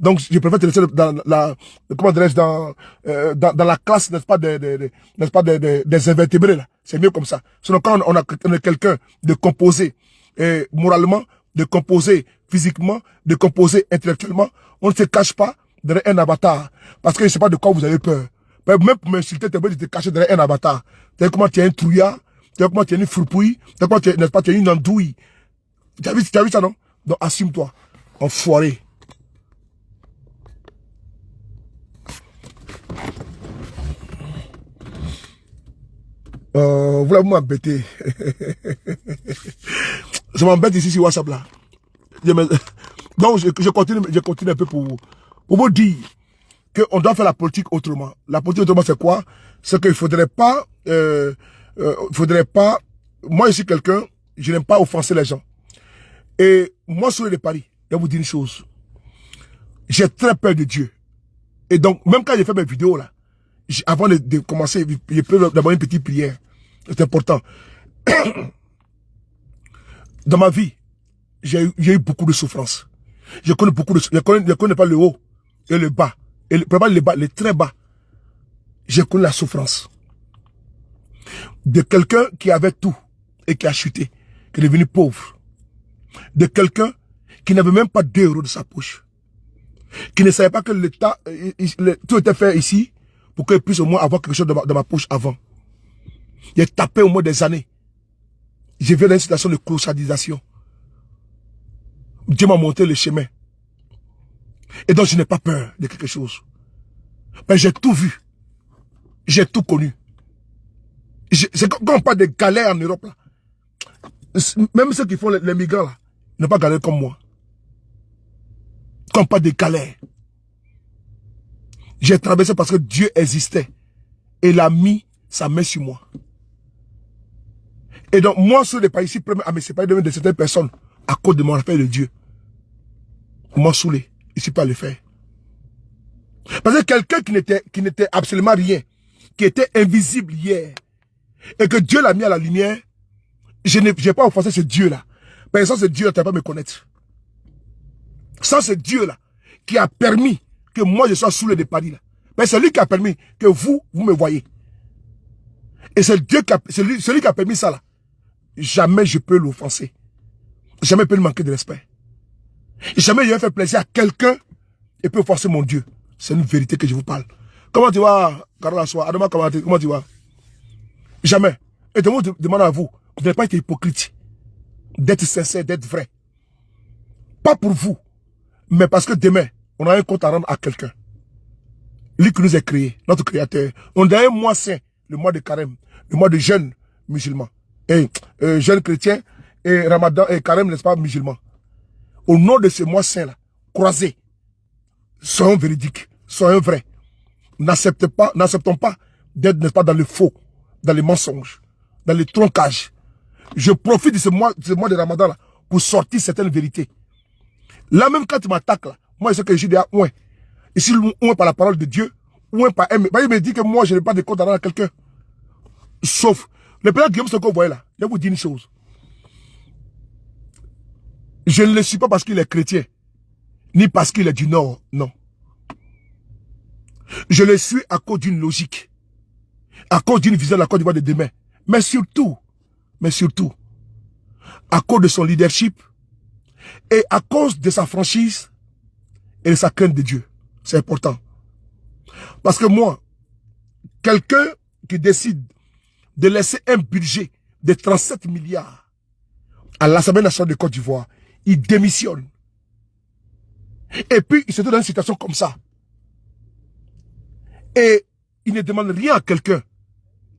Donc, je préfère te laisser dans la, comment dirais-je, dans la classe, n'est-ce pas, n'est-ce pas, des invertébrés, là. C'est mieux comme ça. Sinon, quand on est quelqu'un de composé, moralement, de composé physiquement, de composé intellectuellement, on ne se cache pas derrière un avatar. Parce que je ne sais pas de quoi vous avez peur. Même pour m'insulter, tu es obligé de te cacher derrière un avatar. Tu sais comment tu es un trouillard, tu sais comment tu es une fripouille, tu sais comment tu es, n'est-ce pas, tu es une andouille. Tu as vu ça, non? Donc, assume-toi. Enfoiré. Vous voulez m'embêter. Je m'embête ici sur WhatsApp là. Donc je continue un peu pour vous dire qu'on doit faire la politique autrement. La politique autrement c'est quoi? C'est qu'il faudrait pas, moi je suis quelqu'un, je n'aime pas offenser les gens. Et moi sur les paris, je vais vous dire une chose. J'ai très peur de Dieu. Et donc même quand j'ai fait mes vidéos là, avant de commencer, je peux d'abord une petite prière. C'est important. Dans ma vie, j'ai eu beaucoup de souffrances. Je connais beaucoup de souffrances. Je connais pas le haut et le bas. Et le bas, le très bas. Je connais la souffrance. De quelqu'un qui avait tout et qui a chuté, qui est devenu pauvre. De quelqu'un qui n'avait même pas d'euros de sa poche. Qui ne savait pas que l'État, tout était fait ici pour qu'il puisse au moins avoir quelque chose dans ma poche avant. J'ai tapé au moins des années. Je viens d'une situation de clochardisation. Dieu m'a montré le chemin. Et donc je n'ai pas peur de quelque chose. Mais j'ai tout vu. J'ai tout connu. C'est quand on parle de galères en Europe, là, même ceux qui font les migrants, là, ils n'ont pas galéré comme moi. Quand on parle de galères, j'ai traversé parce que Dieu existait. Et il a mis sa main sur moi. Et donc, moi, sur les pays ici, à me séparer de certaines personnes à cause de mon affaire de Dieu. Moi, saoulé, je ne suis pas le faire. Parce que quelqu'un qui n'était absolument rien, qui était invisible hier, et que Dieu l'a mis à la lumière, je n'ai pas offensé ce Dieu-là. Mais sans ce Dieu-là, tu ne vas pas me connaître. Sans ce Dieu-là, qui a permis que moi, je sois saoulé de Paris, là. Mais c'est lui qui a permis que vous me voyez. Et c'est Dieu celui qui a permis ça, là. Jamais je peux l'offenser. Jamais je peux lui manquer de respect. Jamais je vais faire plaisir à quelqu'un et peut forcer mon Dieu. C'est une vérité que je vous parle. Comment tu vas, Carola Soa? Adama, comment tu vas? Jamais. Et je vous demande à vous, vous n'avez pas été hypocrite. D'être sincère, d'être vrai. Pas pour vous, mais parce que demain, on a un compte à rendre à quelqu'un. Lui qui nous a créé, notre créateur. On a un mois saint, le mois de carême, le mois de jeûne musulman. Et jeûne chrétien, et ramadan, et carême, n'est-ce pas, musulman. Au nom de ce mois saint-là, croisés, soyons véridiques, soyons vrais. N'acceptons pas d'être, n'est-ce pas, dans le faux, dans les mensonges, dans les troncages. Je profite de ce mois de ramadan là pour sortir certaines vérités. Là même quand tu m'attaques là, moi je sais que je dis à ouin. Ici, ouin par la parole de Dieu, ouin par il me dit que moi je n'ai pas de compte à rendre à quelqu'un. Sauf, le président Guillaume Soro, vous voyez là, je vais vous dire une chose. Je ne le suis pas parce qu'il est chrétien, ni parce qu'il est du Nord, non. Je le suis à cause d'une logique, à cause d'une vision de la Côte d'Ivoire de demain, mais surtout, à cause de son leadership et à cause de sa franchise et de sa crainte de Dieu. C'est important. Parce que moi, quelqu'un qui décide de laisser un budget de 37 milliards à l'Assemblée nationale de Côte d'Ivoire, il démissionne. Et puis, il se trouve dans une situation comme ça. Et il ne demande rien à quelqu'un.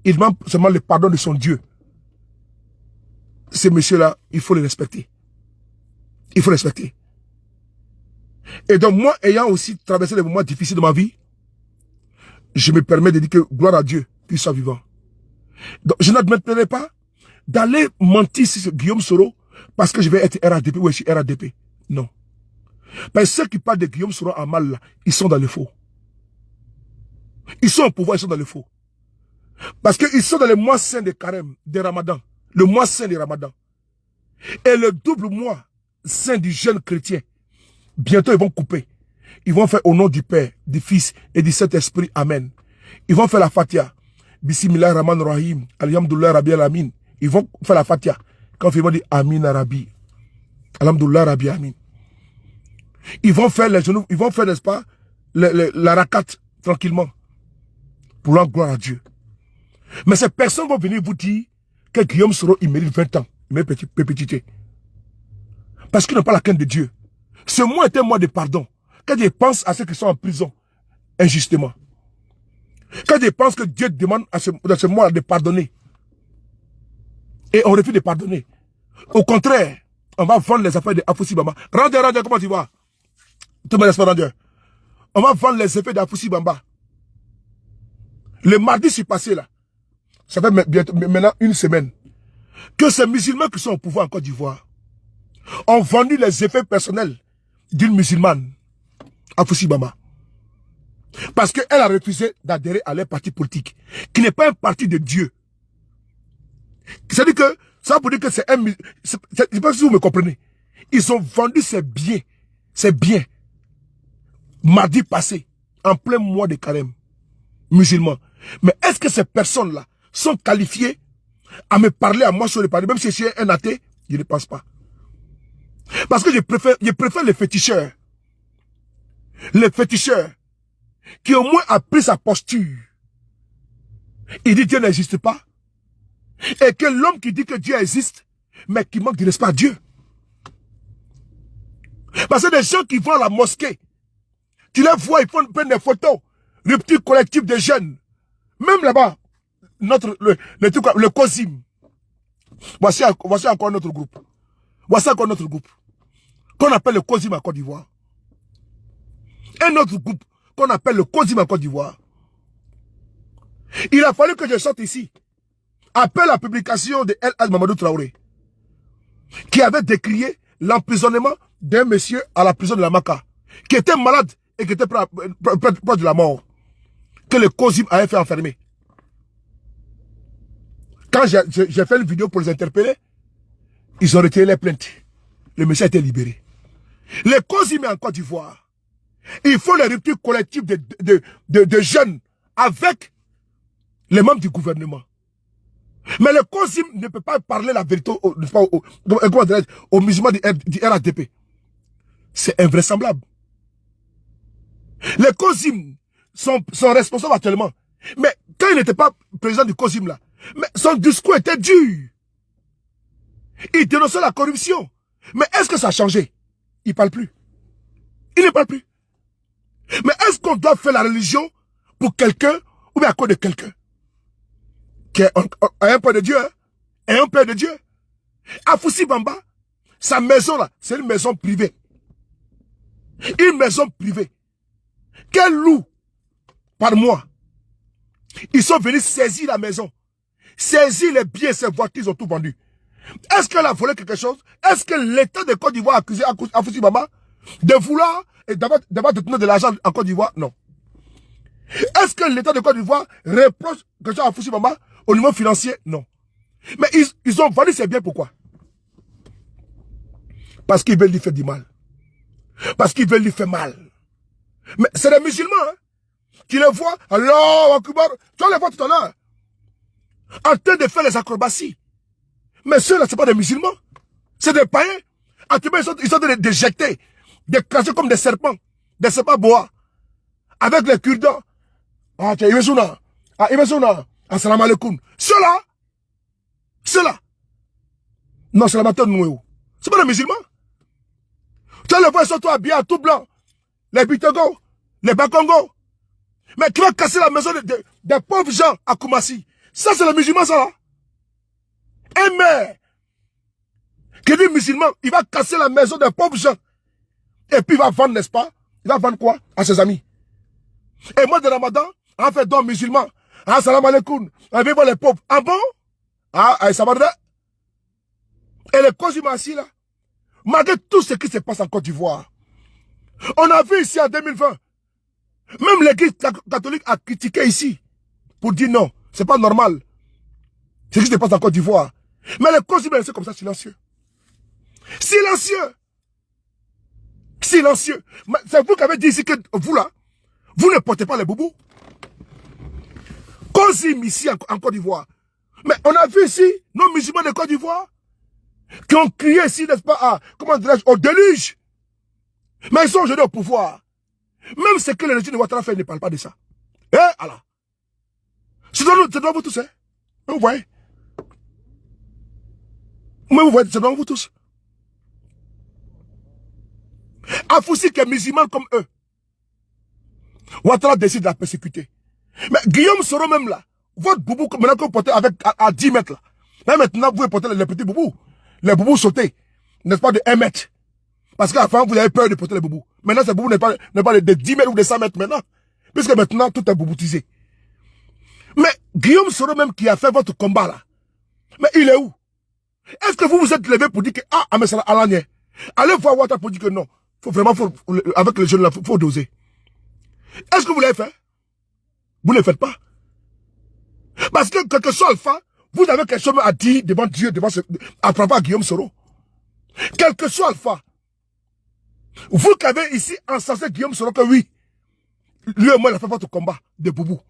Il demande seulement le pardon de son Dieu. Ces messieurs-là, il faut les respecter. Il faut respecter. Et donc, moi, ayant aussi traversé des moments difficiles de ma vie, je me permets de dire que gloire à Dieu qu'il soit vivant. Donc, je n'admettrai pas d'aller mentir sur Guillaume Soro parce que je vais être RADP ou je suis RADP. Non. Parce que ceux qui parlent de Guillaume Soro en mal, là, ils sont dans le faux. Ils sont au pouvoir, ils sont dans le faux. Parce qu'ils sont dans le mois saint de carême, de Ramadan. Le mois saint de Ramadan. Et le double mois saint du jeune chrétien. Bientôt, ils vont couper. Ils vont faire au nom du Père, du Fils et du Saint-Esprit. Amen. Ils vont faire la Fatiha. Bismillah Rahman Rahim. Alhamdulillah Rabbi Alamin. Ils vont faire la Fatiha. Quand ils vont dire Amin Arabi. Alhamdulillah Rabbi Amin. Ils vont faire les genoux. Ils vont faire, n'est-ce pas, la rakat tranquillement. Pour rendre gloire à Dieu. Mais ces personnes vont venir vous dire que Guillaume Soro, il mérite 20 ans. Il mérite perpétuité. Parce qu'il n'a pas la crainte de Dieu. Ce mois est un mois de pardon. Quand ils pensent à ceux qui sont en prison, injustement. Quand ils pensent que Dieu demande dans ce mois de pardonner. Et on refuse de pardonner. Au contraire, on va vendre les affaires de Afoussi Bamba. Rendez, comment tu vas? Tu me laisses pas rendre. On va vendre les effets d'Afoussi Bamba. Le mardi, je suis passé là. Ça fait maintenant une semaine. Que ces musulmans qui sont au pouvoir en Côte d'Ivoire ont vendu les effets personnels d'une musulmane, Afoussi Bamba. Parce qu'elle a refusé d'adhérer à leur parti politique, qui n'est pas un parti de Dieu. C'est-à-dire que, ça veut dire que c'est un... Je ne sais pas si vous me comprenez. Ils ont vendu ces biens, mardi passé, en plein mois de carême, musulmans. Mais est-ce que ces personnes-là sont qualifiées à me parler à moi sur le parler, même si je suis un athée? Je ne pense pas. Parce que je préfère les féticheurs. Les féticheurs qui au moins a pris sa posture. Il dit Dieu n'existe pas. Et que l'homme qui dit que Dieu existe, mais qui manque de respect à Dieu. Parce que des gens qui vont à la mosquée, tu les vois, ils font des photos, rupture collective des jeunes. Même là-bas, le COSIM. Voici encore notre groupe. Voici encore notre groupe. Qu'on appelle le COSIM en Côte d'Ivoire. Un autre groupe qu'on appelle le COSIM en Côte d'Ivoire. Il a fallu que je sorte ici. Après la publication de El Hadj Mamadou Traoré, qui avait décrié l'emprisonnement d'un monsieur à la prison de la Maka, qui était malade et qui était proche de la mort, que le COSIM avait fait enfermer. Quand j'ai fait une vidéo pour les interpeller, ils ont retiré les plaintes. Le monsieur a été libéré. Les COSIM en Côte d'Ivoire, il faut les ruptures collectives de jeunes avec les membres du gouvernement. Mais le COSIM ne peut pas parler la vérité aux musulmans du RADP. C'est invraisemblable. Les COSIM sont responsables actuellement. Mais quand il n'était pas président du COSIM là, mais son discours était dur. Il dénonçait la corruption. Mais est-ce que ça a changé? Il ne parle plus. Il ne parle plus. Mais est-ce qu'on doit faire la religion pour quelqu'un ou bien à cause de quelqu'un qui est un père de Dieu, hein? Et un père de Dieu. Afoussi Bamba, sa maison là, c'est une maison privée. Une maison privée. Quel loue par mois? Ils sont venus saisir la maison. Saisir les biens, ses voitures, ils ont tout vendu. Est-ce qu'elle a volé quelque chose? Est-ce que l'État de Côte d'Ivoire a accusé Afoussi Bamba de vouloir et d'avoir détourné de l'argent en Côte d'Ivoire? Non. Est-ce que l'État de Côte d'Ivoire reproche quelque chose à Afoussi Bamba au niveau financier? Non. Mais ils ont vendu ces biens, pourquoi? Parce qu'ils veulent lui faire du mal. Parce qu'ils veulent lui faire mal. Mais c'est les musulmans, hein, qui les voient, Allah Akbar, tu vas les voir tout à l'heure, en train de faire les acrobaties. Mais ceux-là, ce n'est pas des musulmans. C'est des païens. Actuellement, ils sont des jetés, des cracher comme des serpents bois, avec les cure-dents. Ah, tu es assalamu alaikum. Ceux-là. Non, c'est la matin de Nouéo. Ce n'est pas des musulmans. Tu les vois, ils sont tous habillés en tout blanc. Les Bitogo, les Bakongo. Mais qui va casser la maison des pauvres gens à Koumassi? Ça, c'est le musulman, ça, là. Un maire qui dit musulman, il va casser la maison des pauvres gens. Et puis il va vendre, n'est-ce pas? Il va vendre quoi? À ses amis. Et moi, de Ramadan, on fait don musulman. Ah, salam alaikum. On vient voir les pauvres. Ah bon? Ah, ça va de... Et les Koumassi, là, malgré tout ce qui se passe en Côte d'Ivoire, on a vu ici en 2020, même l'église catholique a critiqué ici, pour dire non, c'est pas normal, ce qui se passe en Côte d'Ivoire. Mais les Koumassi, c'est comme ça, silencieux. Silencieux. Silencieux. C'est vous qui avez dit ici que vous là, vous ne portez pas les boubous. Koumassi ici en Côte d'Ivoire. Mais on a vu ici, nos musulmans de Côte d'Ivoire, qui ont crié ici, n'est-ce pas, comment dirais-je, au déluge. Mais ils sont aujourd'hui au pouvoir. Même ce que le régime de Ouattara fait, ne parle pas de ça. Eh, Allah. C'est devant vous tous, hein. Vous voyez. Mais vous voyez, c'est devant vous tous. Afoussi qui est musulman comme eux. Ouattara décide de la persécuter. Mais Guillaume Soro même là, votre boubou, maintenant que vous portez avec à 10 mètres là. Même maintenant, vous pouvez porter les petits boubous. Les boubous sautés. N'est-ce pas de 1 mètre. Parce qu'avant, vous avez peur de porter les boubous. Maintenant, ces boubous n'est pas de 10 mètres ou de 100 mètres maintenant. Puisque maintenant, tout est bouboutisé. Mais Guillaume Soro même qui a fait votre combat là. Mais il est où? Est-ce que vous vous êtes levé pour dire que, ah, mais ça allez voir Ouattara pour dire que non. Avec les jeunes là, faut doser. Est-ce que vous l'avez fait? Vous ne le faites pas. Parce que, quel que soit Alpha, vous avez quelque chose à dire devant Dieu, à propos à Guillaume Soro. Quel que soit Alpha, vous qui avez ici encensé Guillaume Soro que oui, lui et moi, il a fait votre combat de boubou,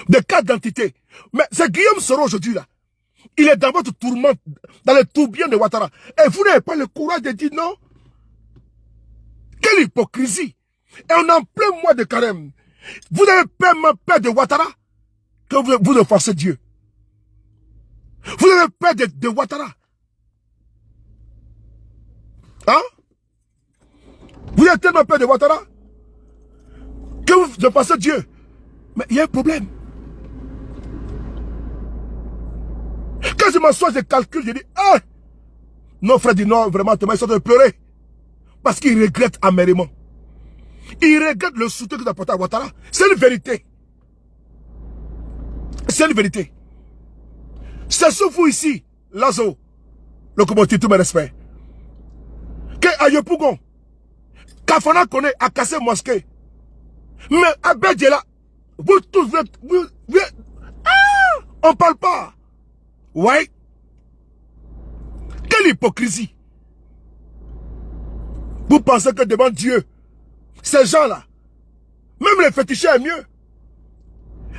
de carte d'identité. Mais c'est Guillaume Soro aujourd'hui là. Il est dans votre tourment, dans le tourbillon de Ouattara. Et vous n'avez pas le courage de dire non. Quelle hypocrisie. Et on est en plein mois de carême. Vous avez peur de Ouattara que vous offensez Dieu. Vous avez peur de Ouattara. Hein? Vous avez tellement peur de Ouattara que vous offensez Dieu. Mais il y a un problème. Quand je m'assois, je calcule, je dis, ah! Non, frère dit non, vraiment, ils sont en train de pleurer. Parce qu'ils regrettent amèrement. Ils regrettent le soutien qu'ils ont apporté à Ouattara. C'est une vérité. C'est une vérité. C'est sur vous ici, Lazo, le comité, tout mes respects. Que Ayopougon, Kafana connaît à casser mosquée. Mais à Bédjela, vous tous, on ne parle pas. Ouais. Quelle hypocrisie. Vous pensez que devant Dieu, ces gens-là, même les féticheurs est mieux.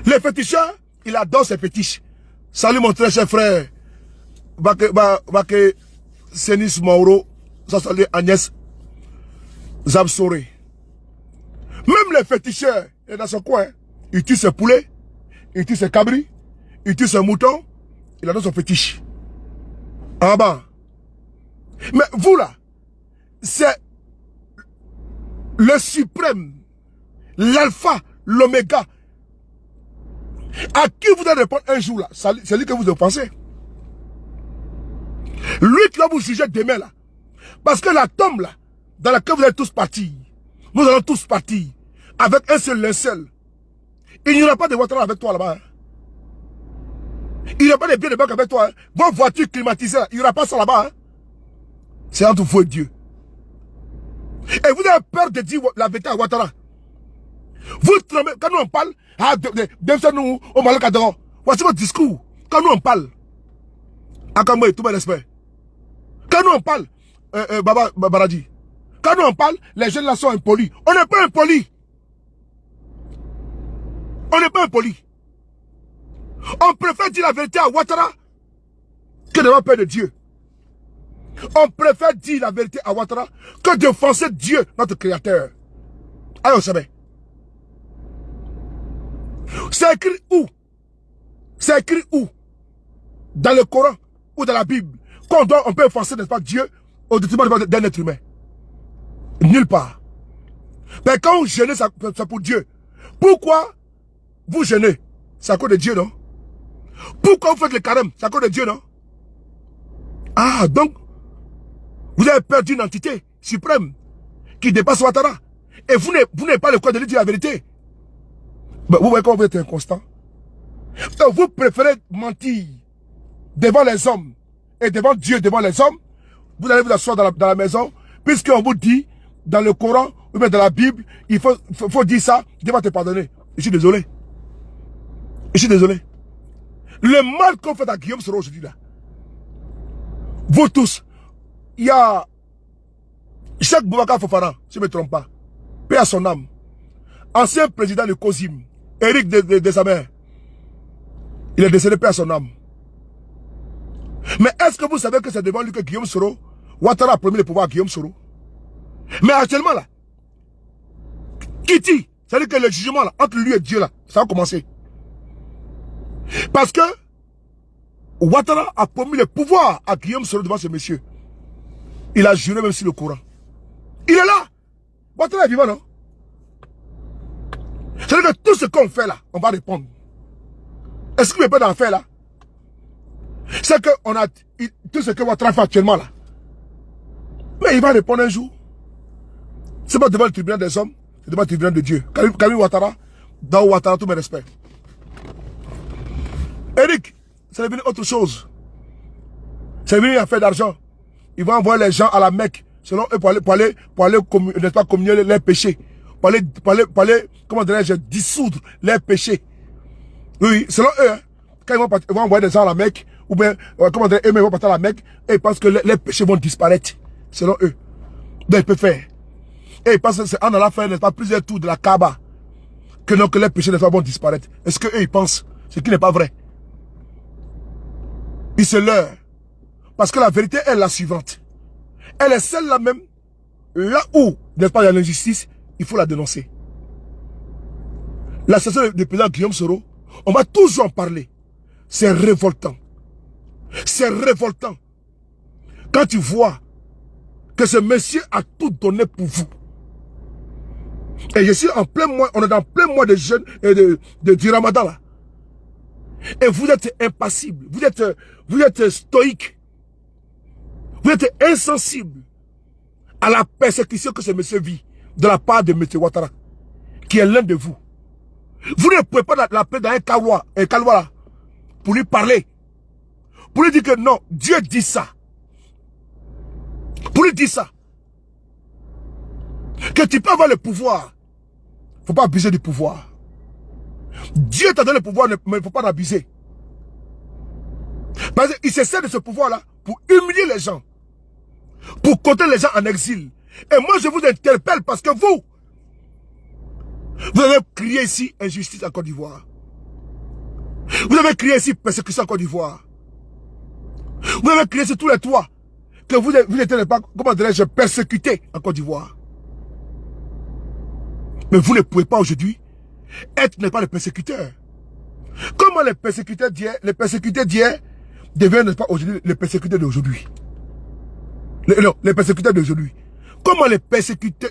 Les féticheurs, il adore ses fétiches. Salut mon très cher frère. Bake Senis Mauro. Ça salut Agnès. Zamsoré. Même les féticheurs, il est dans son coin. Il tue ses poulets, il tue ses cabris, il tue ses moutons. Il a dans son fétiche. En bas. Mais vous là, c'est le suprême, l'alpha, l'oméga. À qui vous allez répondre un jour là? C'est lui que vous pensez. Lui qui va vous juger demain là. Parce que la tombe là, dans laquelle vous êtes tous partis, nous allons tous partir avec un seul linceul. Il n'y aura pas de Ouattara avec toi là-bas. Hein. Il n'y aura pas de billets de banque avec toi. Hein. Vos voitures climatisées, il n'y aura pas ça là-bas. Hein. C'est entre vous et Dieu. Et vous avez peur de dire la vérité à Ouattara. Vous tremblez, quand nous on parle, nous, au Malakadron, voici votre discours. Quand nous on parle, Akamwe, tout mon respect. Quand nous on parle, Baba Baradi, quand nous on parle, les jeunes là sont impolis. On n'est pas impolis. On n'est pas impolis. On préfère dire la vérité à Ouattara que d'avoir peur de Dieu. On préfère dire la vérité à Ouattara que d'offenser Dieu, notre créateur. Alors, ça va. C'est écrit où? C'est écrit où? Dans le Coran ou dans la Bible on peut offenser, n'est-ce pas, Dieu au détriment d'un être humain. Nulle part. Mais quand vous gênez, c'est pour Dieu. Pourquoi vous gênez? C'est à cause de Dieu, non? Pourquoi vous faites le carême? C'est à cause de Dieu, non? Ah, donc, vous avez perdu une entité suprême qui dépasse Ouattara. Et vous n'avez pas le droit de lui dire la vérité. Mais vous voyez comment vous êtes inconstant. Donc vous préférez mentir devant les hommes et devant Dieu, devant les hommes. Vous allez vous asseoir dans la maison, puisqu'on vous dit, dans le Coran, ou bien dans la Bible, il faut dire ça, Dieu va te pardonner. Je suis désolé. Je suis désolé. Le mal qu'on fait à Guillaume Soro aujourd'hui là. Vous tous, il y a Cheikh Boubacar Fofana, si je ne me trompe pas, paix à son âme, ancien président de COSIM, Eric de sa mère, il est décédé, paix à son âme. Mais est-ce que vous savez que c'est devant lui que Guillaume Soro, Ouattara a promis le pouvoir à Guillaume Soro? Mais actuellement là, Kitty, c'est-à-dire que le jugement là, entre lui et Dieu là, ça va commencer. Parce que Ouattara a promis le pouvoir à Guillaume Soro devant ce monsieur. Il a juré même sur le Coran. Il est là. Ouattara est vivant, non? C'est-à-dire que tout ce qu'on fait là, on va répondre. Est-ce qu'il n'y a pas d'affaire là? C'est que on a tout ce que Ouattara fait actuellement là. Mais il va répondre un jour. C'est pas devant le tribunal des hommes, c'est devant le tribunal de Dieu. Camille Ouattara, dans Ouattara, tous mes respects. Eric, c'est devenu autre chose. C'est devenu une affaire d'argent. Ils vont envoyer les gens à la Mecque, selon eux, pour aller n'est-ce pas, communier leurs péchés. Pour aller, comment dirais-je, dissoudre leurs péchés. Oui, selon eux, hein, quand ils vont envoyer des gens à la Mecque, ou bien, comment dire, eux-mêmes vont partir à la Mecque, et ils pensent que les péchés vont disparaître, selon eux. Donc ils peuvent faire. Et ils pensent que c'est en allant faire, n'est-ce pas, plusieurs tours de la Kaaba, que non, que les péchés, n'est-ce pas, vont disparaître. Est-ce que eux, ils pensent? Ce qui n'est pas vrai. Ils se leurrent. Parce que la vérité est la suivante. Elle est celle-là même, là où, n'est-ce pas, il y a l'injustice, il faut la dénoncer. La situation du président Guillaume Soro, on va toujours en parler. C'est révoltant. C'est révoltant. Quand tu vois que ce monsieur a tout donné pour vous. Et je suis en plein mois, on est dans plein mois de jeûne et du Ramadan là. Et vous êtes impassible, vous êtes stoïque. Vous êtes insensible à la persécution que ce monsieur vit de la part de M. Ouattara, qui est l'un de vous. Vous ne pouvez pas l'appeler dans un calwa là, pour lui parler. Pour lui dire que non, Dieu dit ça. Pour lui dire ça. Que tu peux avoir le pouvoir. Il ne faut pas abuser du pouvoir. Dieu t'a donné le pouvoir, mais il ne faut pas l'abuser. Parce qu'il se sert de ce pouvoir-là pour humilier les gens. Pour compter les gens en exil. Et moi, je vous interpelle parce que vous avez crié ici injustice en Côte d'Ivoire. Vous avez crié ici persécution en Côte d'Ivoire. Vous avez crié sur tous les toits que vous n'étiez pas, comment dirais-je, persécuté en Côte d'Ivoire. Mais vous ne pouvez pas aujourd'hui être, n'est pas, les persécuteurs. Comment les persécuteurs d'hier deviennent, n'est pas, aujourd'hui les persécuteurs d'aujourd'hui? Non, les persécuteurs d'aujourd'hui. Comment les persécuteurs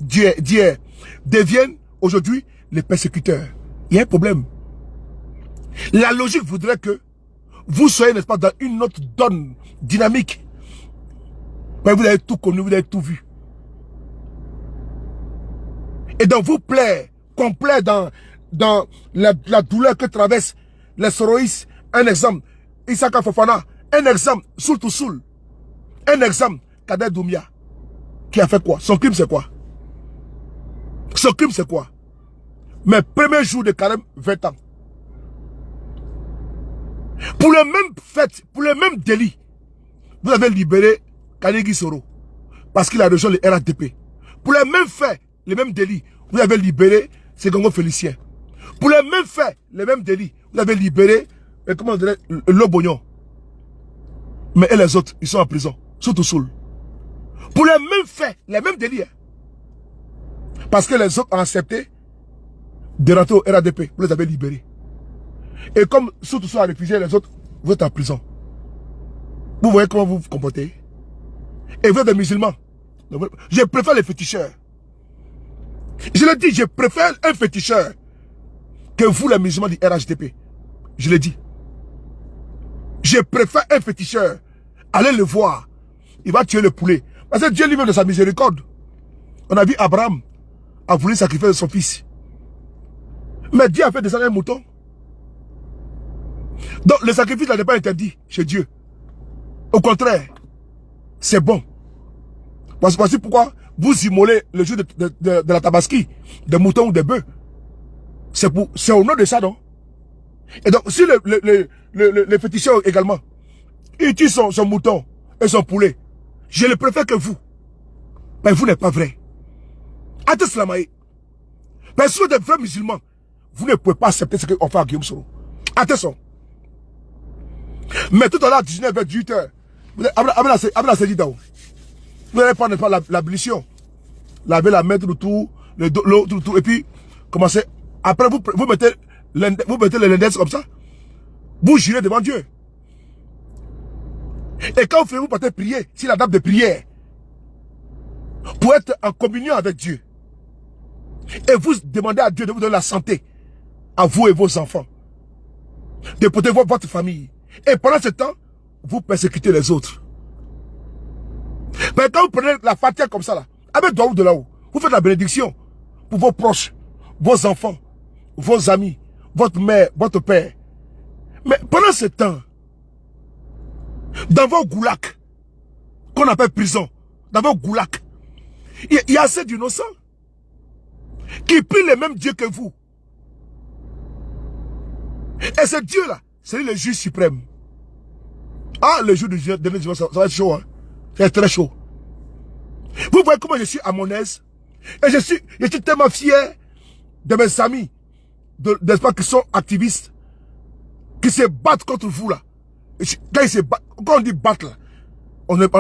d'hier deviennent aujourd'hui les persécuteurs? Il y a un problème. La logique voudrait que vous soyez, n'est-ce pas, dans une autre donne dynamique. Mais vous avez tout connu, vous avez tout vu. Et donc vous plaire, complet dans la douleur que traversent les soroïstes. Un exemple, Issaka Fofana. Un exemple, Soul to Soul. Un exemple, Kader Doumia. Qui a fait quoi? Son crime c'est quoi? Son crime c'est quoi? Mes premiers jours de carême, 20 ans. Pour le même fait, pour le même délit, vous avez libéré Kanegi Soro. Parce qu'il a rejoint le RADP. Pour le même fait, les mêmes délits, vous avez libéré Segongo Félicien. Pour les mêmes faits, les mêmes délits, vous avez libéré, comment on dirait, Lobognon. Mais et les autres, ils sont en prison. Surtout Soul. Pour les mêmes faits, les mêmes délits. Parce que les autres ont accepté de rentrer au RADP. Vous les avez libérés. Et comme surtout Soul a refusé, les autres, vous êtes en prison. Vous voyez comment vous vous comportez. Et vous êtes des musulmans. Je préfère les féticheurs. Je le dis, je préfère un féticheur que vous, les musulmans du RHDP. Je le dis. Je préfère un féticheur. Allez le voir. Il va tuer le poulet. Parce que Dieu lui-même de sa miséricorde. On a vu Abraham a voulu sacrifier son fils. Mais Dieu a fait descendre un mouton. Donc le sacrifice n'est pas interdit chez Dieu. Au contraire, c'est bon. Voici pourquoi vous immolez le jour de la tabaski, des moutons ou des bœufs. C'est au nom de ça, non? Et donc, si le féticheur également, il tue son mouton et son poulet, je le préfère que vous. Mais vous n'êtes pas vrai. Attention, mais si vous êtes des vrais musulmans, vous ne pouvez pas accepter ce qu'on fait à Guillaume Soro. Attention. Mais tout à l'heure, 19h, 18h, vous allez prendre l'ablution, laver la main tout, l'eau tout, et puis commencer. Après, vous mettez les l'index comme ça. Vous jurez devant Dieu. Et quand vous partez prier, c'est la date de prière, pour être en communion avec Dieu. Et vous demandez à Dieu de vous donner la santé, à vous et vos enfants, de protéger votre famille. Et pendant ce temps, vous persécutez les autres. Mais quand vous prenez la fatia comme ça, là, avec doigt de là-haut, vous faites la bénédiction pour vos proches, vos enfants, vos amis, votre mère, votre père. Mais pendant ce temps, dans vos goulags, qu'on appelle prison, dans vos goulags, il y a assez d'innocents qui prient le même Dieu que vous. Et ce Dieu-là, c'est le juge suprême. Ah, le jour de Dieu, ça va être chaud, hein. C'est très chaud. Vous voyez comment je suis à mon aise. Et je suis tellement fier de mes amis, d'espoir qui sont activistes, qui se battent contre vous là. Quand ils se battent, quand on dit battre là,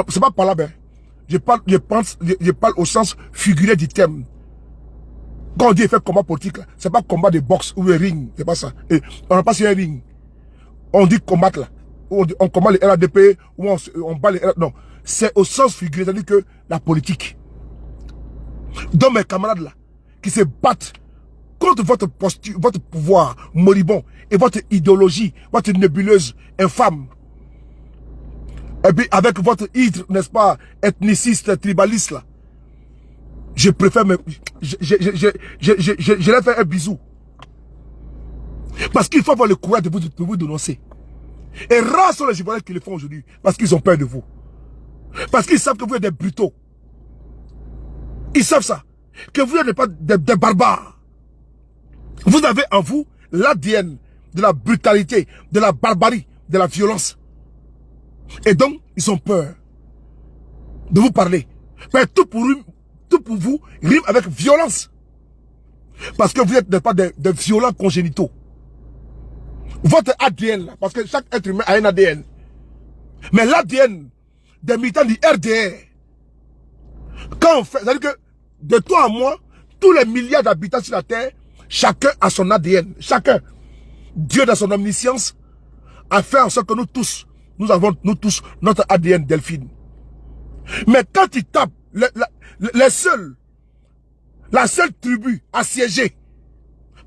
c'est pas par là, ben. Je parle au sens figuré du terme. Quand on dit fait combat politique, c'est pas combat de boxe ou un ring, c'est pas ça. Et on n'a pas sur un ring. On dit combattre là. On combat les RADP, ou on bat les RADP. Non, c'est au sens figuré, c'est-à-dire que la politique. Donc mes camarades là, qui se battent contre votre posture, votre pouvoir moribond et votre idéologie, votre nébuleuse infâme. Et puis avec votre hydre, n'est-ce pas, ethniciste, tribaliste là. Je préfère je leur fais un bisou. Parce qu'il faut avoir le courage de vous dénoncer. Et rares sont les Ivoiriens qui le font aujourd'hui. Parce qu'ils ont peur de vous. Parce qu'ils savent que vous êtes des brutaux. Ils savent ça. Que vous n'êtes pas des barbares. Vous avez en vous l'ADN de la brutalité, de la barbarie, de la violence. Et donc, ils ont peur de vous parler. Mais tout pour vous rime avec violence. Parce que vous n'êtes pas des violents congénitaux. Votre ADN, parce que chaque être humain a un ADN. Mais l'ADN des militants du RDR, quand on fait, c'est-à-dire que de toi à moi, tous les milliards d'habitants sur la terre, chacun a son ADN. Chacun. Dieu, dans son omniscience, a fait en sorte que nous tous, nous avons notre ADN Delphine. Mais quand tu tapes la seule tribu assiégée,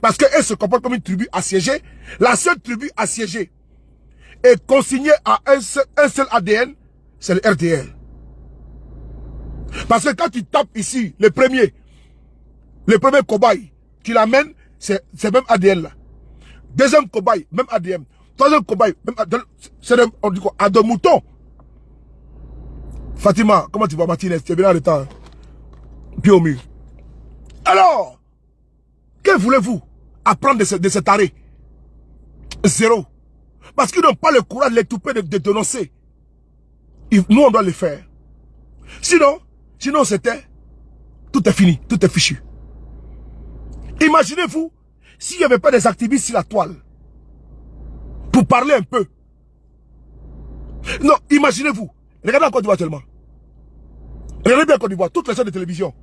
parce qu'elle se comporte comme une tribu assiégée, la seule tribu assiégée est consignée à un seul ADN, c'est le RDR. Parce que quand tu tapes ici, le premier cobaye qui l'amène, c'est même ADN là. Deuxième cobaye, même ADN. Troisième cobaye, même ADN. On dit quoi? À deux moutons. Fatima, comment tu vas, Martinez? Tu es bien en retard. Pied au mur. Alors, que voulez-vous apprendre de cet arrêt? Zéro. Parce qu'ils n'ont pas le courage de l'étouffer, de dénoncer. Nous, on doit le faire. Sinon c'était, tout est fini, tout est fichu. Imaginez-vous, s'il n'y avait pas des activistes sur la toile, pour parler un peu. Non, imaginez-vous, regardez en Côte d'Ivoire actuellement. Regardez bien en Côte d'Ivoire, toutes les chaînes de télévision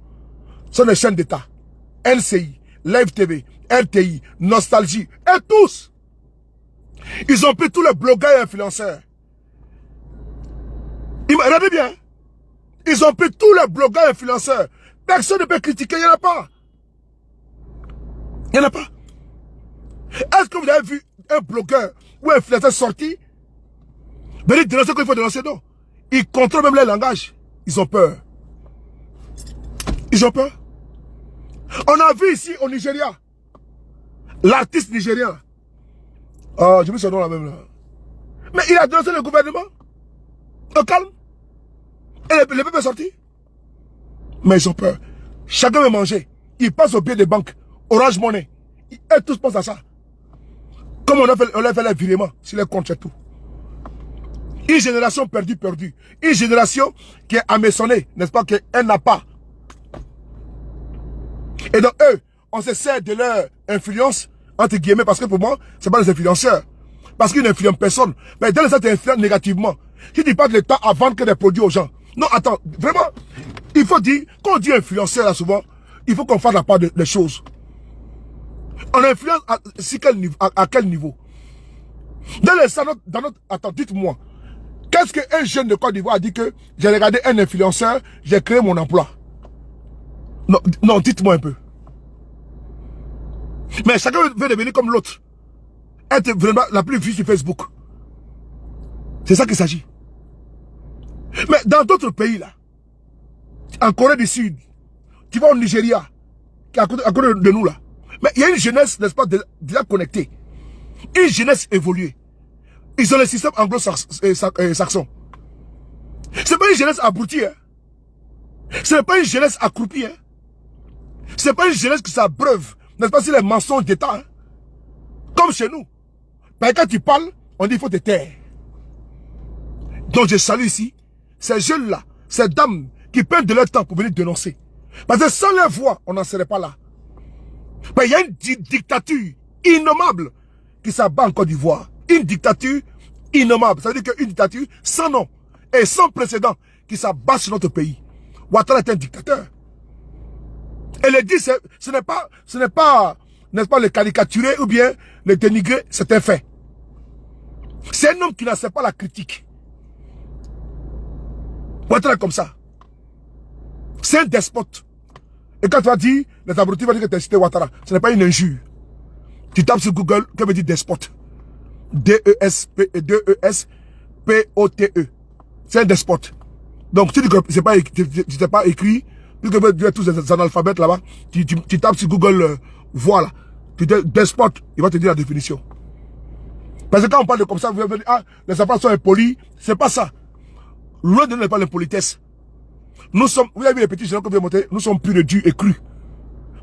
sont des chaînes d'État. LCI, Live TV, RTI, Nostalgie, et tous. Ils ont pris tous les blogueurs et influenceurs. Regardez bien. Ils ont pris tous les blogueurs et influenceurs. Personne ne peut critiquer, il n'y en a pas. Il n'y en a pas. Est-ce que vous avez vu un blogueur ou un influenceur sorti venir dénoncer qu'il faut dénoncer? Non. Ils contrôlent même leur langage. Ils ont peur. Ils ont peur. On a vu ici au Nigeria l'artiste nigérien. Oh, j'ai mis son nom là même là. Mais il a dénoncé le gouvernement. Au calme. Et le peuple est sorti. Mais ils ont peur. Chacun veut manger. Ils passent au pied des banques. Orange Money. Et tous pensent à ça. Comme on a fait les virements sur les comptes et tout. Une génération perdue. Une génération qui est amaissonnée, n'est-ce pas, qu'elle n'a pas. Et donc eux, on se sert de leur influence, entre guillemets, parce que pour moi, ce n'est pas des influenceurs. Parce qu'ils n'influencent personne. Mais dans les autres, ils influencent négativement. Je ne dis pas de l'État à vendre que des produits aux gens. Non, attends, vraiment, il faut dire, quand on dit influenceur là souvent, il faut qu'on fasse la part des choses. On influence à quel niveau? Attends, dites-moi, qu'est-ce qu'un jeune de Côte d'Ivoire a dit que j'ai regardé un influenceur, j'ai créé mon emploi? Non, dites-moi un peu. Mais chacun veut devenir comme l'autre. Être vraiment la plus vue sur Facebook. C'est ça qu'il s'agit. Mais dans d'autres pays là, en Corée du Sud, tu vas au Nigeria, qui est à côté de nous là, mais il y a une jeunesse, n'est-ce pas, déjà connectée. Une jeunesse évoluée. Ils ont le système anglo-saxon. C'est pas une jeunesse abrutie, hein. Ce n'est pas une jeunesse accroupie, hein. C'est pas une jeunesse qui s'abreuve, n'est-ce pas, sur les mensonges d'État, hein. Comme chez nous. Mais quand tu parles, on dit il faut te taire. Donc je salue ici ces jeunes-là, ces dames qui perdent de leur temps pour venir dénoncer. Parce que sans leur voix, on n'en serait pas là. Mais il y a une dictature innommable qui s'abat en Côte d'Ivoire. Une dictature innommable. Ça veut dire qu'une dictature sans nom et sans précédent qui s'abat sur notre pays. Ouattara est un dictateur. Et le dit, ce n'est pas, n'est-ce pas, le caricaturer ou bien le dénigrer, c'est un fait. C'est un homme qui n'accepte pas la critique. Ouattara est comme ça. C'est un despote. Et quand tu vas dire, les abrutis vont dire que tu as cité Ouattara, ce n'est pas une injure. Tu tapes sur Google, que veut dire despote? D-E-S-P-O-T-E. C'est un despote. Donc, tu dis que c'est pas écrit, puisque vous êtes tous des analphabètes là-bas, tu tapes sur Google, voilà. Tu dis despote, il va te dire la définition. Parce que quand on parle de comme ça, vous allez dire, ah, les enfants sont impolis. C'est pas ça. Loin de nous n'est pas l'impolitesse. Nous sommes, vous avez vu les petits gens que vous avez montrés, nous sommes purs de Dieu et crus.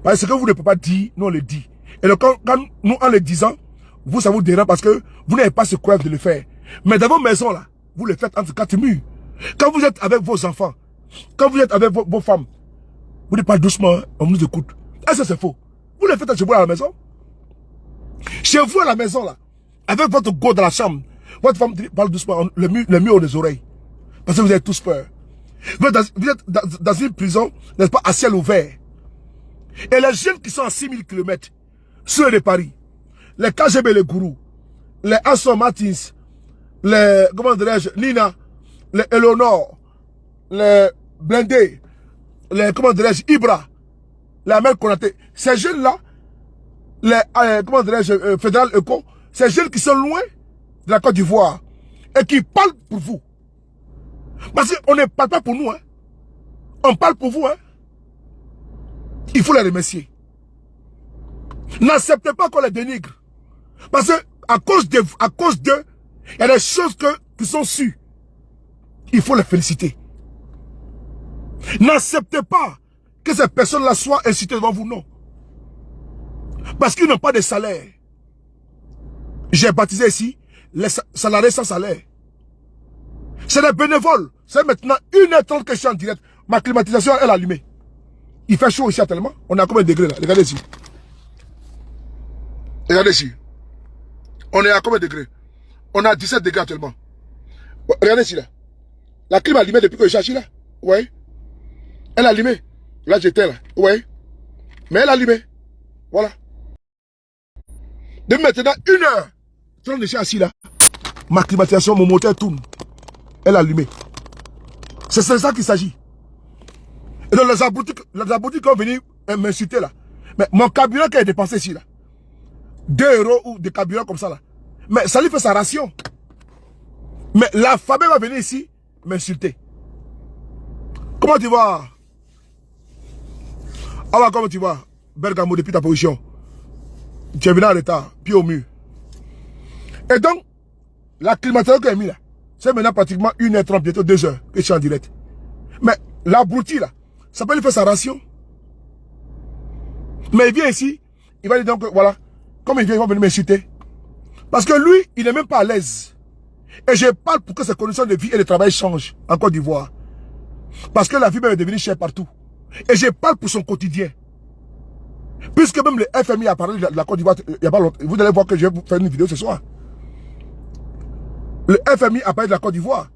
Parce que ce que vous ne pouvez pas dire, nous on le dit. Et donc quand nous en le disant, vous ça vous dérange parce que vous n'avez pas ce courage de le faire. Mais dans vos maisons là, vous le faites entre quatre murs. Quand vous êtes avec vos enfants, quand vous êtes avec vos femmes, vous dites pas doucement, hein, on nous écoute. Est-ce que c'est faux? Vous le faites chez vous à la maison. Chez vous à la maison là, avec votre go dans la chambre, votre femme parle doucement, le mur des oreilles. Parce que vous avez tous peur. Vous êtes dans une prison, n'est-ce pas, à ciel ouvert. Et les jeunes qui sont à 6000 km, ceux de Paris, les KGB, les gourous, les Aston Martins, les, comment dirais-je, Nina, les Eleanor, les Blindés, les, comment dirais-je, Ibra, les Amel Konaté, ces jeunes-là, les, comment dirais-je, Fédéral Eco, ces jeunes qui sont loin de la Côte d'Ivoire et qui parlent pour vous. Parce qu'on ne parle pas pour nous, hein. On parle pour vous, hein. Il faut les remercier. N'acceptez pas qu'on les dénigre. Parce que à cause d'eux, il y a des choses qui sont sûres. Il faut les féliciter. N'acceptez pas que ces personnes-là soient incitées devant vous, non. Parce qu'ils n'ont pas de salaire. J'ai baptisé ici les salariés sans salaire. C'est des bénévoles. C'est maintenant 1h30 que je suis en direct. Ma climatisation est allumée. Il fait chaud ici tellement. On est à combien de degrés là? Regardez ici. Regardez ici. On est à combien de degrés? On est à 17 degrés actuellement. Regardez ici là. La clim est allumée depuis que je cherche là. Vous voyez? Elle est allumée. Là j'étais là. Vous voyez? Mais elle est allumée. Voilà. Depuis maintenant 1h30 je suis assis là. Ma climatisation, mon moteur tourne. Elle est allumée. C'est ça qu'il s'agit. Et donc les abrutis vont venir m'insulter là. Mais mon carburant qui est dépensé ici là. 2 € ou de carburant comme ça là. Mais ça lui fait sa ration. Mais la famille va venir ici m'insulter. Comment tu vas? Ah ouais, comment tu vas? Bergamo depuis ta position. Tu es venu en retard, pied au mur. Et donc, la climatisation que j'ai mis là, c'est maintenant pratiquement 1h30, bientôt 2 heures que je suis en direct. Mais l'abruti là, ça peut lui faire sa ration. Mais il vient ici, il va dire donc, voilà, comme il vient, il va venir m'insulter. Parce que lui, il n'est même pas à l'aise. Et je parle pour que ses conditions de vie et de travail changent en Côte d'Ivoire. Parce que la vie même est devenue chère partout. Et je parle pour son quotidien. Puisque même le FMI a parlé de la Côte d'Ivoire, il y a pas longtemps. Vous allez voir que je vais vous faire une vidéo ce soir. Le FMI a parlé de la Côte d'Ivoire.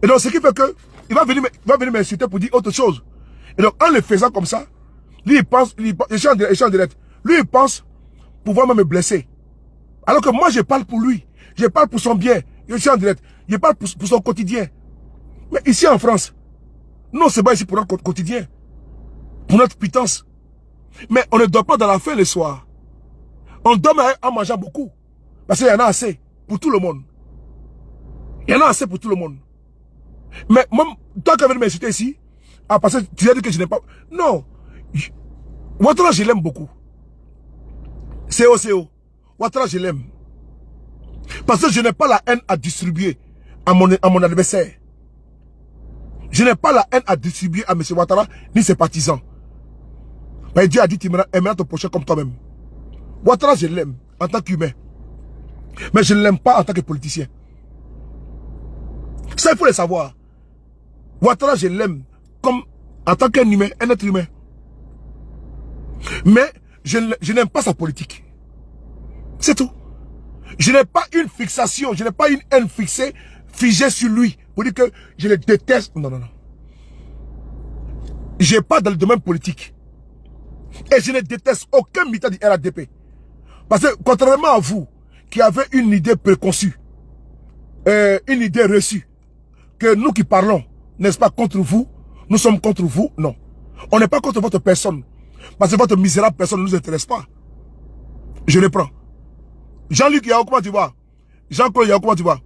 Et donc, ce qui fait que il va venir m'insulter pour dire autre chose. Et donc, en le faisant comme ça, lui, il pense, je suis en direct. Lui, il pense pouvoir me blesser. Alors que moi, je parle pour lui. Je parle pour son bien. Je suis en direct. Je parle pour son quotidien. Mais ici en France, nous, on se bat ici pour notre quotidien. Pour notre pitance. Mais on ne dort pas dans la faim le soir. On dort en mangeant beaucoup. Parce qu'il y en a assez pour tout le monde. Il y en a assez pour tout le monde. Mais moi, toi qui viens m'insulter ici, parce que tu as dit que je n'ai pas... Non. Ouattara, je l'aime beaucoup. CO. Ouattara, je l'aime. Parce que je n'ai pas la haine à distribuer à mon adversaire. Je n'ai pas la haine à distribuer à M. Ouattara ni ses partisans. Mais Dieu a dit, tu aimeras ton prochain comme toi-même. Ouattara, je l'aime en tant qu'humain. Mais je ne l'aime pas en tant que politicien. Ça, il faut le savoir. Ouattara, je l'aime comme en tant qu'un humain, un être humain. Mais je n'aime pas sa politique. C'est tout. Je n'ai pas une fixation, je n'ai pas une haine figée sur lui. Pour dire que je le déteste. Non. Je n'ai pas dans le domaine politique. Et je ne déteste aucun militant du RADP. Parce que contrairement à vous, qui avez une idée préconçue, une idée reçue, que nous qui parlons, n'est-ce pas, contre vous, nous sommes contre vous, non. On n'est pas contre votre personne. Parce que votre misérable personne ne nous intéresse pas. Je reprends. Jean-Luc Yao, comment tu vas? Jean-Claude Yao, comment tu vas?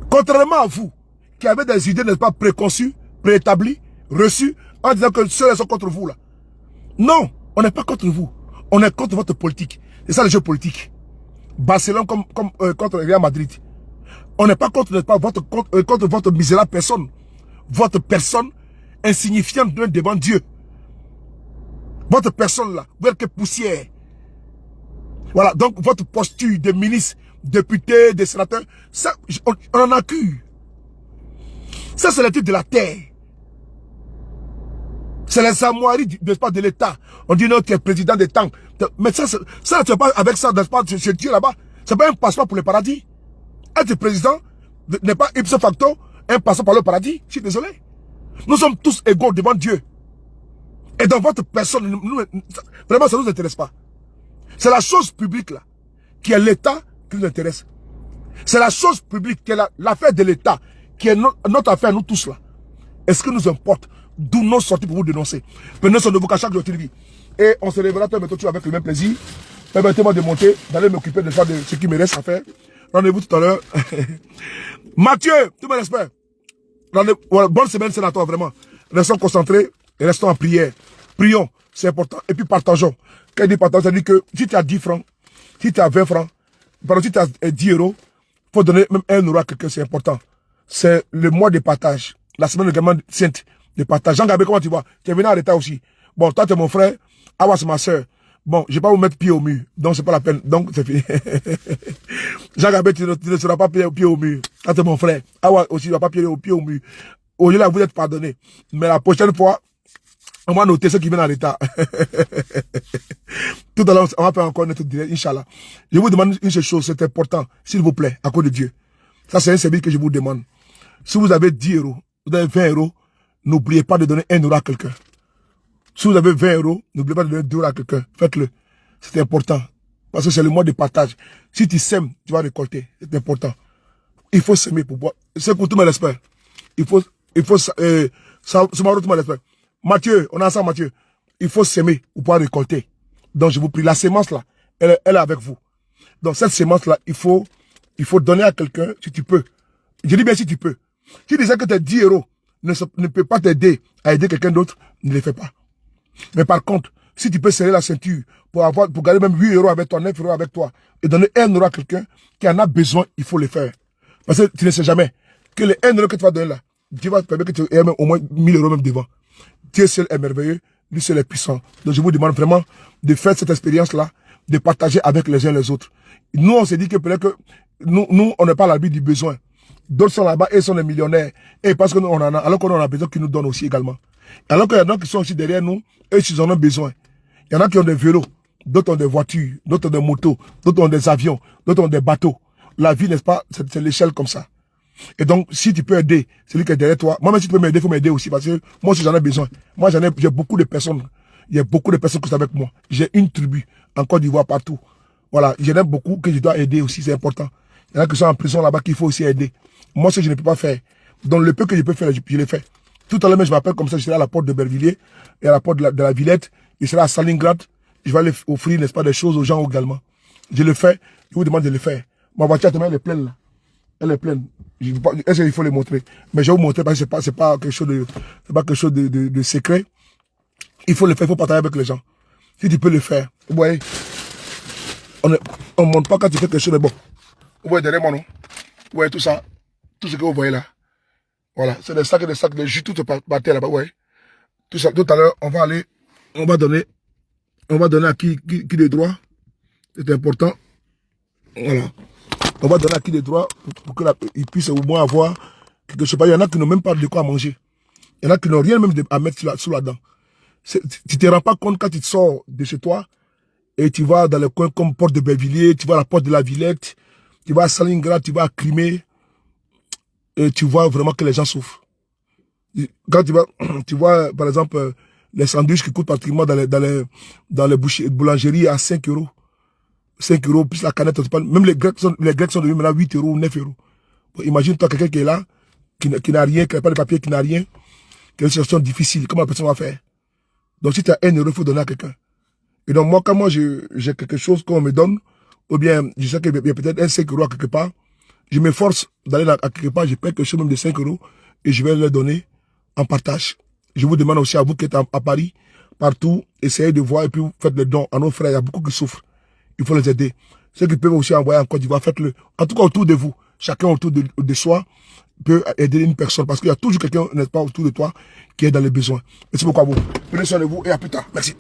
Contrairement à vous, qui avez des idées, n'est-ce pas, préconçues, préétablies, reçues, en disant que ceux-là sont contre vous, là. Non, on n'est pas contre vous. On est contre votre politique. C'est ça le jeu politique. Barcelone comme contre Real Madrid. On n'est pas contre, n'est-ce pas, contre votre misérable personne. Votre personne insignifiante devant Dieu. Votre personne là, vous êtes que poussière. Voilà, donc votre posture de ministre, député, de sénateur, ça, on en a cru. Ça, c'est le titre de la terre. C'est les armoiries, n'est-ce pas, de l'État. On dit non, tu es président des temps. Mais ça tu es pas avec ça, n'est-ce pas, chez Dieu là-bas. C'est pas un passeport pour le paradis. Être président n'est pas ipso facto un passeport pour le paradis. Je suis désolé. Nous sommes tous égaux devant Dieu. Et dans votre personne, vraiment, ça ne nous intéresse pas. C'est la chose publique, là, qui est l'État qui nous intéresse. C'est la chose publique, qui est l'affaire de l'État, qui est notre affaire, nous tous, là. Est-ce que nous importe d'où nous sortis pour vous dénoncer? Prenez son nouveau cachet de votre vie. Et on se révélera tout avec le même plaisir. Permettez-moi de monter, d'aller m'occuper de ça, de ce qui me reste à faire. Rendez-vous tout à l'heure. Mathieu, tout mon respect. Voilà, bonne semaine, sénateur, vraiment. Restons concentrés et restons en prière. Prions, c'est important. Et puis partageons. Quand il dit partageons, ça dit que si tu as 10 francs, si tu as 20 francs, pardon, si tu as 10 euros, il faut donner même 1 euro à quelqu'un, c'est important. C'est le mois de partage. La semaine également sainte de partage. Jean-Gabriel, comment tu vois? Tu es venu en retard aussi. Bon, toi, tu es mon frère. Awa, c'est ma soeur. Bon, je vais pas vous mettre pied au mur. Donc, c'est pas la peine. Donc, c'est fini. Jean-Gabriel, tu ne seras pas pied au mur. Toi, tu es mon frère. Awa aussi, tu ne vas pas pied au mur. Aujourd'hui, vous êtes pardonné. Mais la prochaine fois, on va noter ceux qui viennent en retard. Tout à l'heure, on va faire encore notre direct, Inch'Allah. Je vous demande une seule chose, c'est important, s'il vous plaît, à cause de Dieu. Ça, c'est un service que je vous demande. Si vous avez 10 euros, vous avez 20 euros, n'oubliez pas de donner 1 euro à quelqu'un. Si vous avez 20 euros, n'oubliez pas de donner 2 euros à quelqu'un. Faites-le. C'est important. Parce que c'est le mois de partage. Si tu sèmes, tu vas récolter. C'est important. Il faut s'aimer pour pouvoir. C'est pour tout mon respect. Il faut, ça m'a tout mon respect. Mathieu, on a ça, Mathieu. Il faut s'aimer pour pouvoir récolter. Donc, je vous prie, la sémence là, elle est avec vous. Donc, cette sémence là, il faut donner à quelqu'un si tu peux. Je dis bien si tu peux. Si tu disais que tes 10 euros ne peut pas t'aider à aider quelqu'un d'autre, ne les fais pas. Mais par contre, si tu peux serrer la ceinture pour gagner même 8 euros avec toi, 9 euros avec toi, et donner 1 euro à quelqu'un qui en a besoin, il faut le faire. Parce que tu ne sais jamais que les 1 euro que tu vas donner là, Dieu va te permettre que tu aies au moins 1000 euros même devant. Dieu seul est merveilleux, lui seul est puissant. Donc je vous demande vraiment de faire cette expérience-là, de partager avec les uns les autres. Nous, on s'est dit que peut-être que nous, on n'est pas à l'abri du besoin. D'autres sont là-bas et sont des millionnaires. Et parce que nous, on en a, alors qu'on en a besoin qu'ils nous donnent aussi également. Alors qu'il y en a qui sont aussi derrière nous, eux, ils en ont besoin. Il y en a qui ont des vélos, d'autres ont des voitures, d'autres ont des motos, d'autres ont des avions, d'autres ont des bateaux. La vie, n'est-ce pas, c'est l'échelle comme ça. Et donc, si tu peux aider celui qui est derrière toi, moi-même, si tu peux m'aider, il faut m'aider aussi. Parce que moi aussi, j'en ai besoin. Moi, j'ai beaucoup de personnes. Il y a beaucoup de personnes qui sont avec moi. J'ai une tribu en Côte d'Ivoire, partout. Voilà, j'en ai beaucoup que je dois aider aussi, c'est important. Il y en a qui sont en prison là-bas qu'il faut aussi aider. Moi, ce que je ne peux pas faire. Donc, le peu que je peux faire, je le fais. Tout à l'heure, je m'appelle comme ça, je serai à la porte de Bervilliers et à la porte de la Villette. Je serai à Stalingrad. Je vais aller offrir, n'est-ce pas, des choses aux gens également. Je le fais. Je vous demande de le faire. Ma voiture, elle est pleine là. Elle est pleine. Est-ce qu'il faut les montrer? Mais je vais vous montrer parce que c'est pas quelque chose de secret. Il faut le faire, il faut partager avec les gens. Si tu peux le faire. Vous voyez, on ne montre pas quand tu fais quelque chose, mais bon. Vous voyez derrière moi, non? Vous voyez tout ça? Tout ce que vous voyez là. Voilà. C'est des sacs de jus, tout par terre là-bas, vous voyez. Tout ça, tout à l'heure, on va donner à qui de droit. C'est important. Voilà. On va donner à qui de droit pour qu'il puisse au moins avoir quelque chose. Il y en a qui n'ont même pas de quoi manger. Il y en a qui n'ont rien même à mettre sous la dent. Tu ne te rends pas compte quand tu sors de chez toi et tu vas dans le coin comme porte de Bervilliers, tu vas à la porte de la Villette, tu vas à Stalingrad, tu vas à Crimée et tu vois vraiment que les gens souffrent. Quand tu vois par exemple les sandwichs qui coûtent pratiquement dans les boulangeries à 5 euros. 5 euros plus la canette, même les Grecs sont devenus maintenant 8 euros ou 9 euros. Bon, imagine-toi quelqu'un qui est là, qui n'a rien, qui n'a pas de papier, qui n'a rien, qui a une situation difficile. Comment la personne va faire? Donc si tu as 1 euro, il faut donner à quelqu'un. Et donc moi, quand j'ai quelque chose qu'on me donne, ou bien je sais qu'il y a peut-être un 5 euros à quelque part, je m'efforce d'aller à quelque part, je paie quelque chose même de 5 euros et je vais le donner en partage. Je vous demande aussi à vous qui êtes à Paris, partout, essayez de voir et puis faites le don à nos frères. Il y a beaucoup qui souffrent. Il faut les aider. Ceux qui peuvent aussi envoyer en Côte d'Ivoire, faites-le. En tout cas, autour de vous. Chacun autour de soi peut aider une personne. Parce qu'il y a toujours quelqu'un, n'est-ce pas, autour de toi qui est dans les besoins. Merci beaucoup à vous. Prenez soin de vous et à plus tard. Merci.